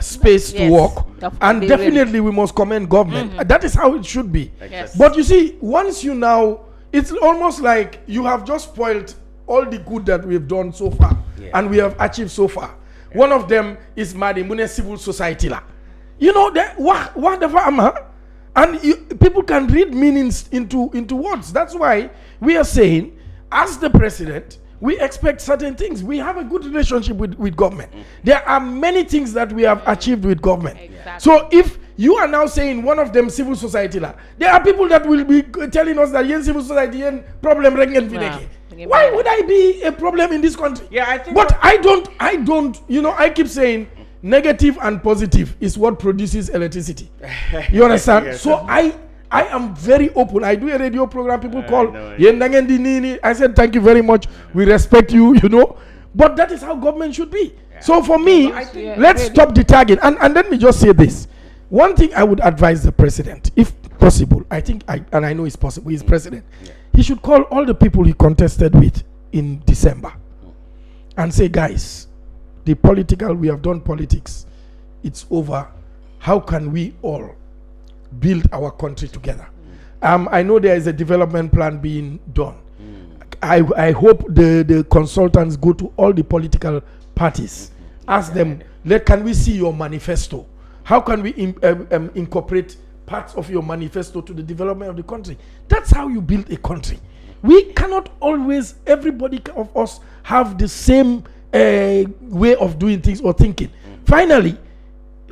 space to Yes, work, and they definitely we must commend government. That is how it should be. Yes. But you see, once you now, it's almost like you have just spoiled all the good that we've done so far, and we have achieved so far. One of them is Madimune civil society la. You know that what the farmer, and people can read meanings into words. That's why we are saying, as the president, we expect certain things. We have a good relationship with government. There are many things that we have achieved with government. Exactly. So if you are now saying one of them civil society la, there are people that will be telling us that yen civil society yen problem rengen videke. Why would I be a problem in this country? Yeah, I think. But I don't. You know, I keep saying negative and positive is what produces electricity. You understand? Yes, So I am very open. I do a radio program. People call. know. I said thank you very much. We respect you. You know, but that is how government should be. So for me, let's stop the tagging. And let me just say this. One thing I would advise the president, if possible, I think, and I know it's possible, he's president. He should call all the people he contested with in December and say, guys, we have done politics. It's over. How can we all build our country together? I know there is a development plan being done. I hope the consultants go to all the political parties. Ask them, can we see your manifesto? How can we incorporate parts of your manifesto to the development of the country? That's how you build a country. We cannot always, everybody of us, have the same way of doing things or thinking. Finally,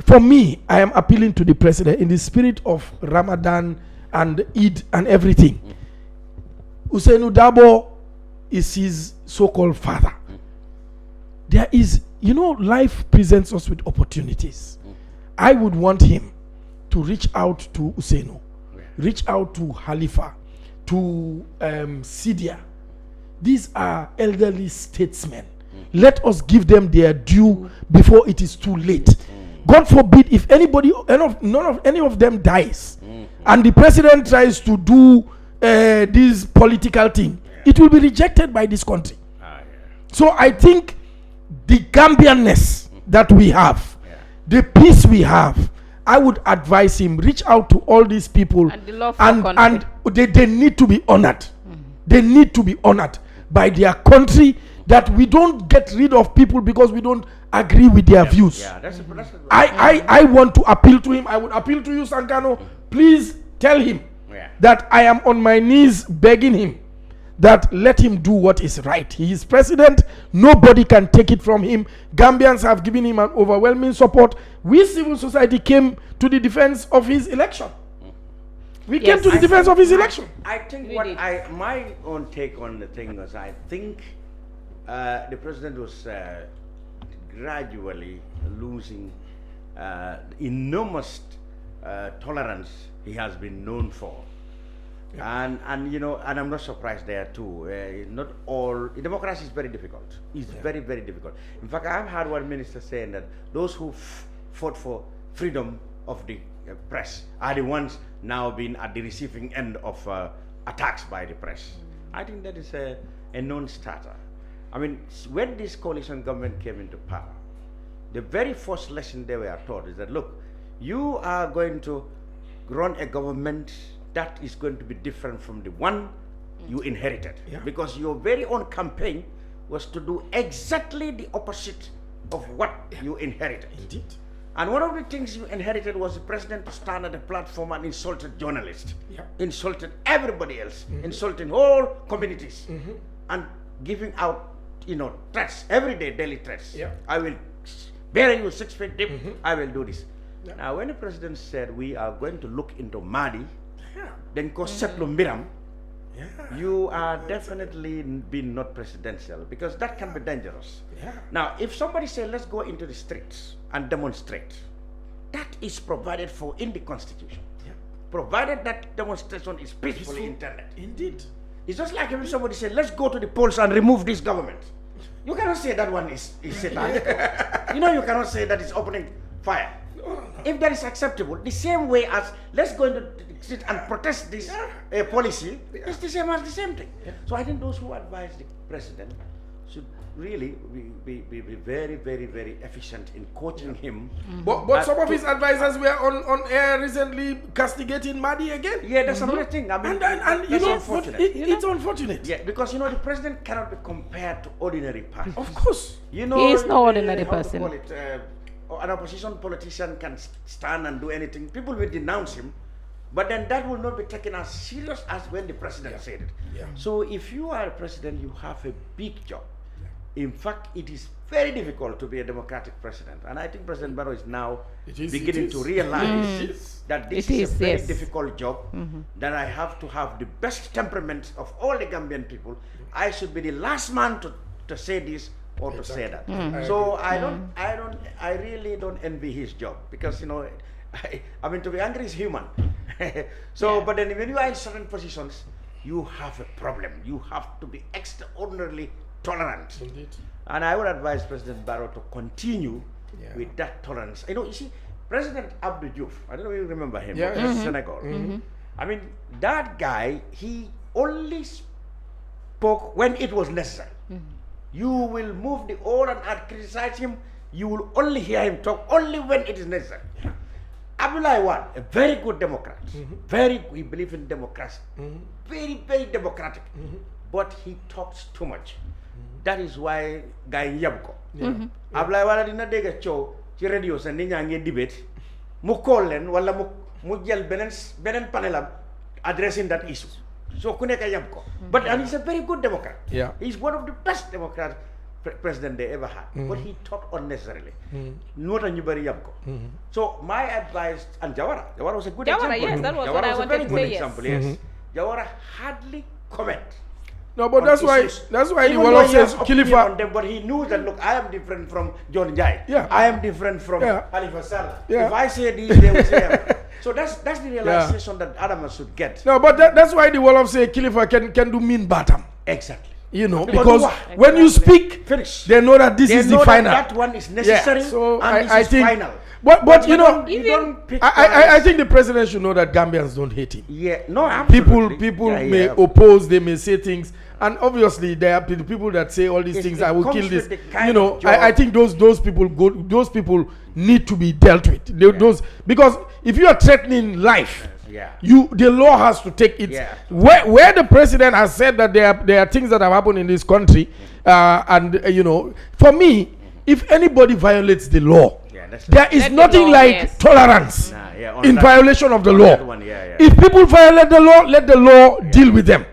for me, I am appealing to the president in the spirit of Ramadan and Eid and everything. Usainu Dabo is his so-called father. There is, life presents us with opportunities. I would want him to reach out to Usainu, reach out to Halifa, to Sidia. These are elderly statesmen. Let us give them their due before it is too late. God forbid if any of them dies, and the president tries to do this political thing, it will be rejected by this country. So I think the Gambianness that we have, the peace we have, I would advise him, reach out to all these people, And the love for country. they need to be honored. They need to be honored by their country, that we don't get rid of people because we don't agree with their views. Yeah, that's I want to appeal to him. I would appeal to you, Sankanu. Please tell him that I am on my knees begging him that let him do what is right. He is president. Nobody can take it from him. Gambians have given him an overwhelming support. We, civil society, came to the defense of his election. We came to the defense of his election. I think my own take on the thing was, I think the president was gradually losing enormous tolerance he has been known for. And I'm not surprised there too. Not all democracy is very difficult. It's very, very difficult. In fact, I've heard one minister saying that those who fought for freedom of the press are the ones now being at the receiving end of attacks by the press. I think that is a non-starter. I mean, when this coalition government came into power, the very first lesson they were taught is that, look, you are going to run a government that is going to be different from the one you inherited. Because your very own campaign was to do exactly the opposite of what you inherited. Indeed. And one of the things you inherited was the president to stand at the platform and insulted journalists, insulted everybody else, insulting whole communities, and giving out, threats, everyday daily threats. I will bury you 6 feet deep, I will do this. Now, when the president said we are going to look into Madi, then go Seplo Miram, you are definitely being not presidential, because that can be dangerous. Now, if somebody say, let's go into the streets and demonstrate, that is provided for in the Constitution. Provided that demonstration is peacefully intended. Indeed. It's just like if somebody say, let's go to the polls and remove this government. You cannot say that one is satanic. You know, you cannot say that it's opening fire. If that is acceptable, the same way as let's go into the street and protest this policy, it's the same as the same thing. So I think those who advise the president should really be very, very, very efficient in coaching him. But some of his advisors were on air recently castigating Mahdi again. Yeah, that's another thing. I mean, and you that's know, unfortunate. it's unfortunate. Yeah, because you know the president cannot be compared to ordinary person. Of course. You know, He is no ordinary how to person. call it, an opposition politician can stand and do anything. People will denounce him, but then that will not be taken as serious as when the president said it. So if you are a president, you have a big job. In fact, it is very difficult to be a democratic president, and I think President Barrow is now beginning to realize that this is a very difficult job, that I have to have the best temperament of all the Gambian people. I should be the last man to say this or to say that. So I really don't envy his job, because you know, I mean, to be angry is human. So, but then when you are in certain positions, you have a problem. You have to be extraordinarily tolerant. Indeed. And I would advise President Barrow to continue with that tolerance. You know, you see, President Abdou Diouf, I don't know if you remember him, from Senegal. I mean, that guy, he only spoke when it was necessary. You will move the old and criticize him, you will only hear him talk only when it is necessary. Abdoulaye Wade, a very good Democrat, we believe in democracy, very, very democratic, but he talks too much. That is why guy yab ko. Abdoulaye Wade dina dégg coow ci radio sa nit ñaa ngi debate mu call leen wala mu jël beneen panelam addressing that issue. So ku nekk yab ko. But and he's a very good Democrat. He's one of the best Democrat president they ever had. But he talked unnecessarily. Not a new yab ko. So my advice, and Jawara was a good example. Yes, that was what I wanted to say. Yes. Jawara hardly comment. No, but that's why the Wolof says Khalifa. But he knew that, look, I am different from John Njie. I am different from Halifa Sallah. If I say this, they will say. So that's the realization that Adama should get. No, but that's why the Wolof say Khalifa can do mean bottom. Exactly. You know, because when you speak, they know that this is the final. That one is necessary. So and I this think. is final. But you know, I I think the president should know that Gambians don't hate him. Yeah, no, absolutely. People may oppose, they may say things, and obviously there are people that say all these things. I will kill this. You know, I think those people need to be dealt with. Those, because if you are threatening life, the law has to take it. Where the president has said that there are things that have happened in this country, and you know, for me, if anybody violates the law, there is nothing like tolerance in violation of the law. If people violate the law, let the law deal with them.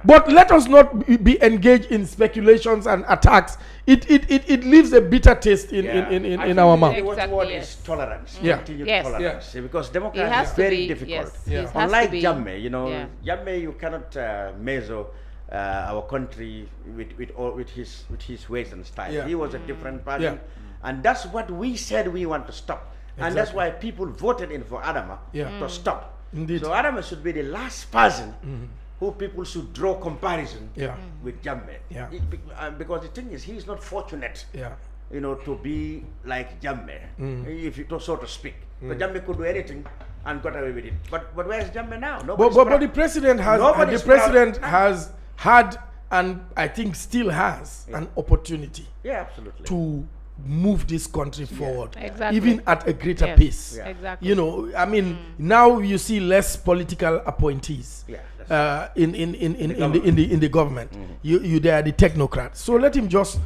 But let us not be engaged in speculations and attacks. It leaves a bitter taste in our mouth. Exactly, what is tolerance? Continued tolerance. Because democracy is very difficult. Unlike Jammeh, you know, Jammeh, you cannot measure our country with his ways and style. He was a different person. And that's what we said we want to stop. And that's why people voted in for Adama to stop. Indeed. So Adama should be the last person who people should draw comparison with Jammeh. Because the thing is, he is not fortunate, you know, to be like Jammeh, if you so to speak. But Jammeh could do anything and got away with it. But where's Jammeh now? But the president has had, and I think still has, an opportunity to move this country forward, even at a greater pace. You know, I mean, now you see less political appointees in the government. They are the technocrats. So let him just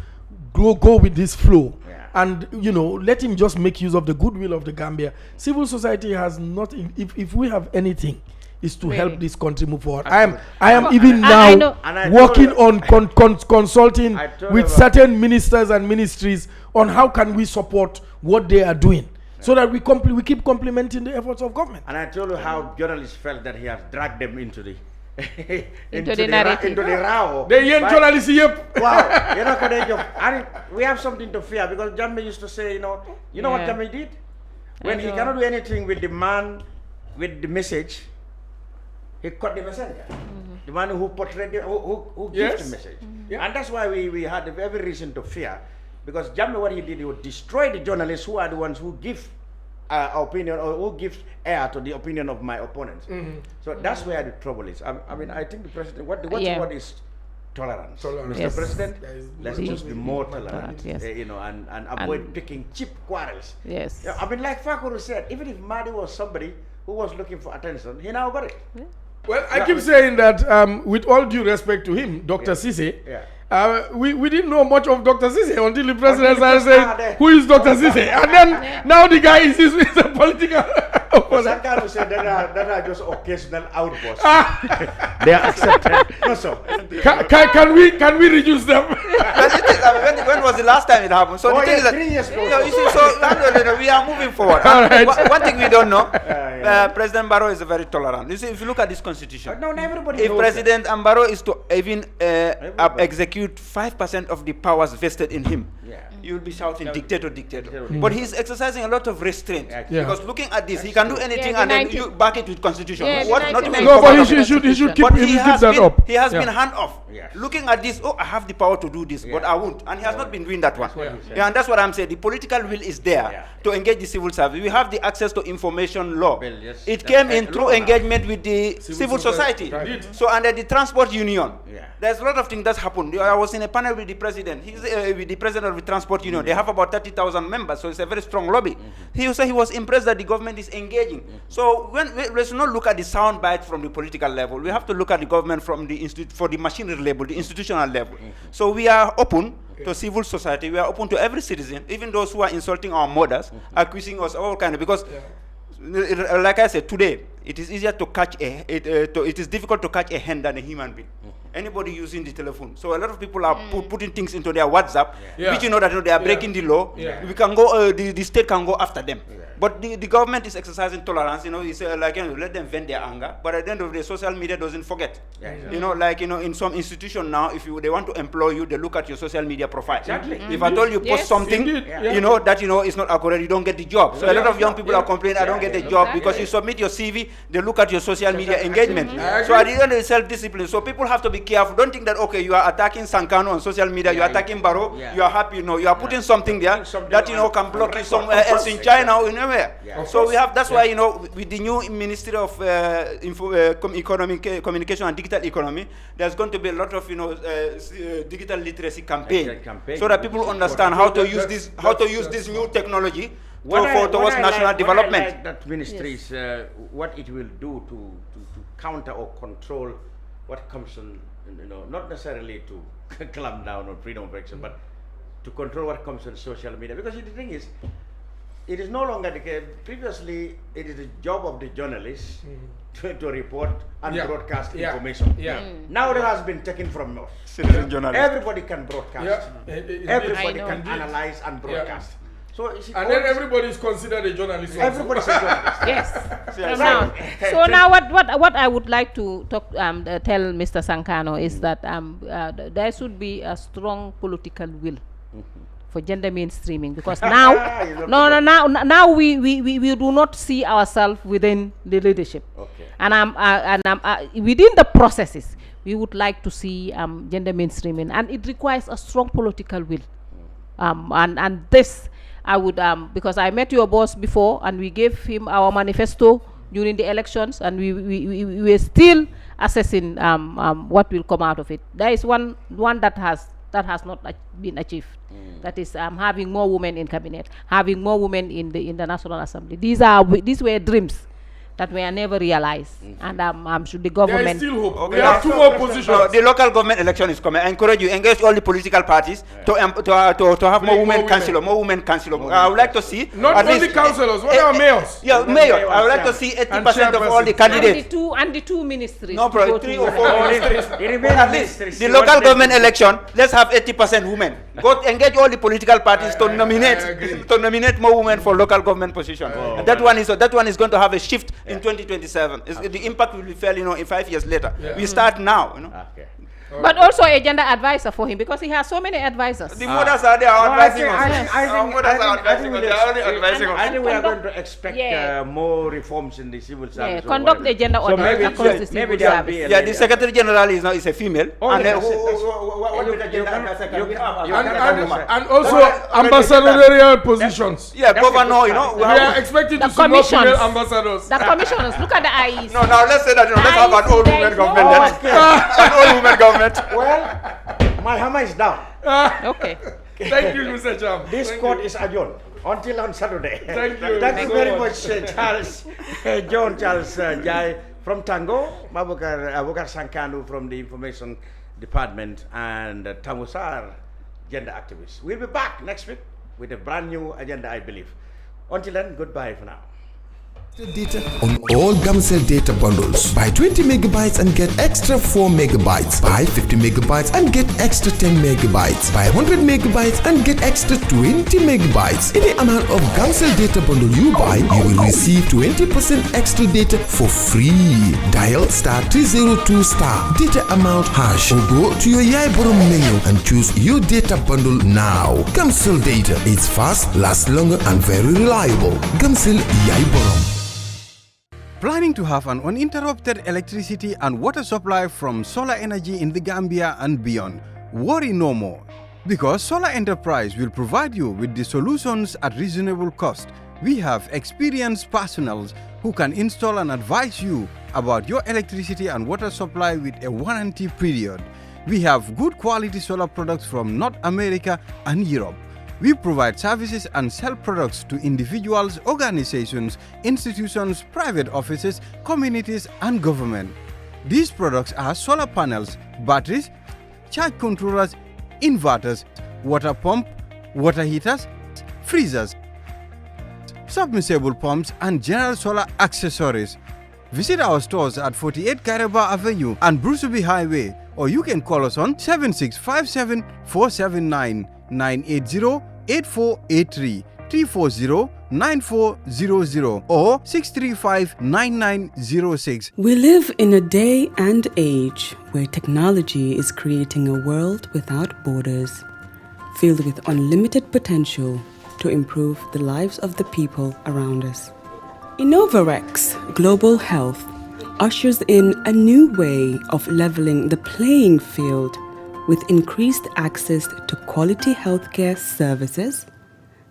go with this flow, and you know, let him just make use of the goodwill of the Gambia. Civil society has nothing. If we have anything, is to help this country move forward. I am even now working on consulting with certain ministers and ministries on how can we support what they are doing, so that we keep complementing the efforts of government. And I told you how journalists felt that he has dragged them into the into the narrative. Into the row. They young journalists here. Wow, and we have something to fear because Jammeh used to say, you know what Jammeh did? When he cannot do anything with the man, with the message, he cut the messenger. The man who portrayed, who gives the message. And that's why we had every reason to fear. Because Jammeh, what he did, he would destroy the journalists who are the ones who give opinion or who gives air to the opinion of my opponents. So that's where the trouble is. I mean, I think the president, what the word is tolerance. Mr. President, let's just be more tolerant, and avoid picking cheap quarrels. Yes. I mean, like Fatou said, even if Mahdi was somebody who was looking for attention, he now got it. Well, I keep saying that with all due respect to him, Dr. Sise, we didn't know much of Dr. Sise until the president started saying, who is Dr. Sise? And then now the guy is a political opponent. Sankanu said that are just occasional outbursts. They are accepted. No, so. Can we reduce them? When was the last time it happened? So the thing is that 3 years ago. you see, so we are moving forward. One thing we don't know, President Barrow is very tolerant. You see, if you look at this constitution, if President Barrow is to even execute 5% of the powers vested in him, you will be shouting dictator. But he's exercising a lot of restraint because looking at this, he can do anything and then you back it with constitution. But he should keep that up. He has been hand off. Looking at this, I have the power to do this, but I won't. And he has not been doing that one. And that's what I'm saying. The political will is there to engage the civil service. We have the access to information law. It came in through engagement with the civil society. So under the transport union, there's a lot of things that's happened. I was in a panel with the president. He's with the president of the transport union. They have about 30,000 members, so it's a very strong lobby. He said he was impressed that the government is engaging. So let's not look at the sound bite from the political level. We have to look at the government from the for the machinery level, the institutional level. So we are open to civil society. We are open to every citizen, even those who are insulting our mothers, accusing us all kind of, because like I said today, it is easier to catch it is difficult to catch a hen than a human being. Anybody using the telephone. So a lot of people are putting things into their WhatsApp, which that they are breaking the law. We can go, the state can go after them. But the government is exercising tolerance. It's let them vent their anger. But at the end of the day, social media doesn't forget. In some institution now, if they want to employ you, they look at your social media profile. If I told you post something, that is not accurate, you don't get the job. So a lot of young people are complaining, I don't get the job because you submit your CV, they look at your social media engagement. So at the end of the self-discipline. So people have to be careful. Don't think that you are attacking Sankanu on social media, you are attacking Barrow, you are happy. You are putting something there that can block you somewhere else in China or nowhere. So we have. That's why with the new Ministry of Communication and Digital Economy, there's going to be a lot of digital literacy campaign, so that people understand how to use this new technology towards national development. Like that ministry is what it will do to counter or control what comes on, not necessarily to clamp down on freedom of expression, but to control what comes on social media. Because the thing is, it is no longer the case. Previously, it is the job of the journalists to report and broadcast information. Now it has been taken from us. Everybody can broadcast. Everybody can analyze and broadcast. So and then everybody is considered a journalist. Everybody is a journalist. Yes. So now what I would like to talk tell Mr. Sankanu is that there should be a strong political will for gender mainstreaming, because now now we do not see ourselves within the leadership. And within the processes we would like to see gender mainstreaming, and it requires a strong political will. And this I would because I met your boss before and we gave him our manifesto during the elections, and we were still assessing what will come out of it. There is one that has not been achieved. That is having more women in cabinet, having more women in the National Assembly. These were dreams that were never realized, and should the government... There is still hope. We have 2 more positions. The local government election is coming. I encourage you, engage all the political parties to have more women councillors, I would like to see... Not only councillors, what are mayors? Mayor. I would like to see 80% of all the candidates. And the two ministries. No problem, 3 or 4 ministries. At least the local government election, let's have 80% women. Go engage all the political parties to nominate more women for local government positions. That one is going to have a shift in 2027. The impact will be felt, in 5 years later. Yeah. We start now, Okay. But also a gender advisor for him because he has so many advisors. The mothers are there advising us. I think we are going to expect more reforms in the civil service. Conduct a gender audit across the civil service. Yeah, the Secretary General is a female. What And also ambassadorial positions. Yeah, governor, We are expecting to see more female ambassadors. The commissioners, look at the eyes. No, now let's say that, let's have an old woman government. An old woman government. Well, my hammer is down. Okay. Thank you, Mr. Cham. This court is adjourned until on Saturday. Thank you. Thank you very much, Charles, John Charles Njie from TANGO, Baboucar Sankanu from the Information Department, and Tabu Sarr, gender activist. We'll be back next week with a brand new agenda, I believe. Until then, goodbye for now. Data on all Gamcell data bundles. Buy 20 megabytes and get extra 4 megabytes. Buy 50 megabytes and get extra 10 megabytes. Buy 100 megabytes and get extra 20 megabytes. Any amount of Gamcell data bundle you buy, you will receive 20% extra data for free. Dial *302 data amount hash or go to your Yaiborum menu and choose your data bundle now. Gamcell data. It's fast, lasts longer and very reliable. Gamcell Yaiborum. Planning to have an uninterrupted electricity and water supply from solar energy in the Gambia and beyond? Worry no more, because Solar Enterprise will provide you with the solutions at reasonable cost. We have experienced personnel who can install and advise you about your electricity and water supply with a warranty period. We have good quality solar products from North America and Europe. We provide services and sell products to individuals, organizations, institutions, private offices, communities, and government. These products are solar panels, batteries, charge controllers, inverters, water pump, water heaters, freezers, submersible pumps, and general solar accessories. Visit our stores at 48 Karaba Avenue and Brusubi Highway, or you can call us on 7657 479 980-8483, 340-9400 or 635-9906. We live in a day and age where technology is creating a world without borders, filled with unlimited potential to improve the lives of the people around us. Innovarex Global Health ushers in a new way of leveling the playing field with increased access to quality healthcare services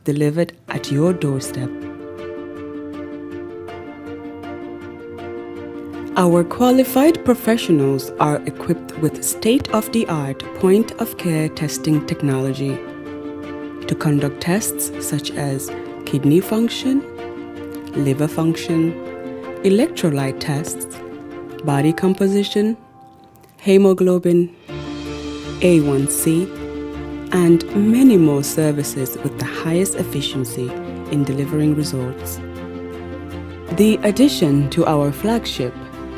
delivered at your doorstep. Our qualified professionals are equipped with state-of-the-art point-of-care testing technology to conduct tests such as kidney function, liver function, electrolyte tests, body composition, hemoglobin, A1C, and many more services with the highest efficiency in delivering results. The addition to our flagship,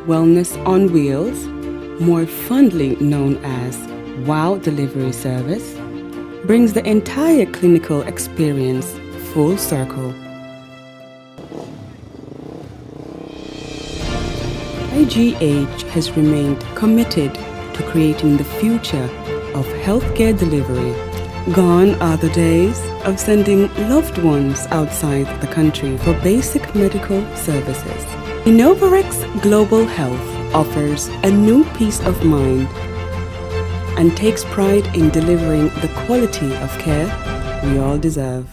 Wellness on Wheels, more fondly known as WOW Delivery Service, brings the entire clinical experience full circle. IGH has remained committed to creating the future of healthcare delivery. Gone are the days of sending loved ones outside the country for basic medical services. Innovarex Global Health offers a new peace of mind and takes pride in delivering the quality of care we all deserve.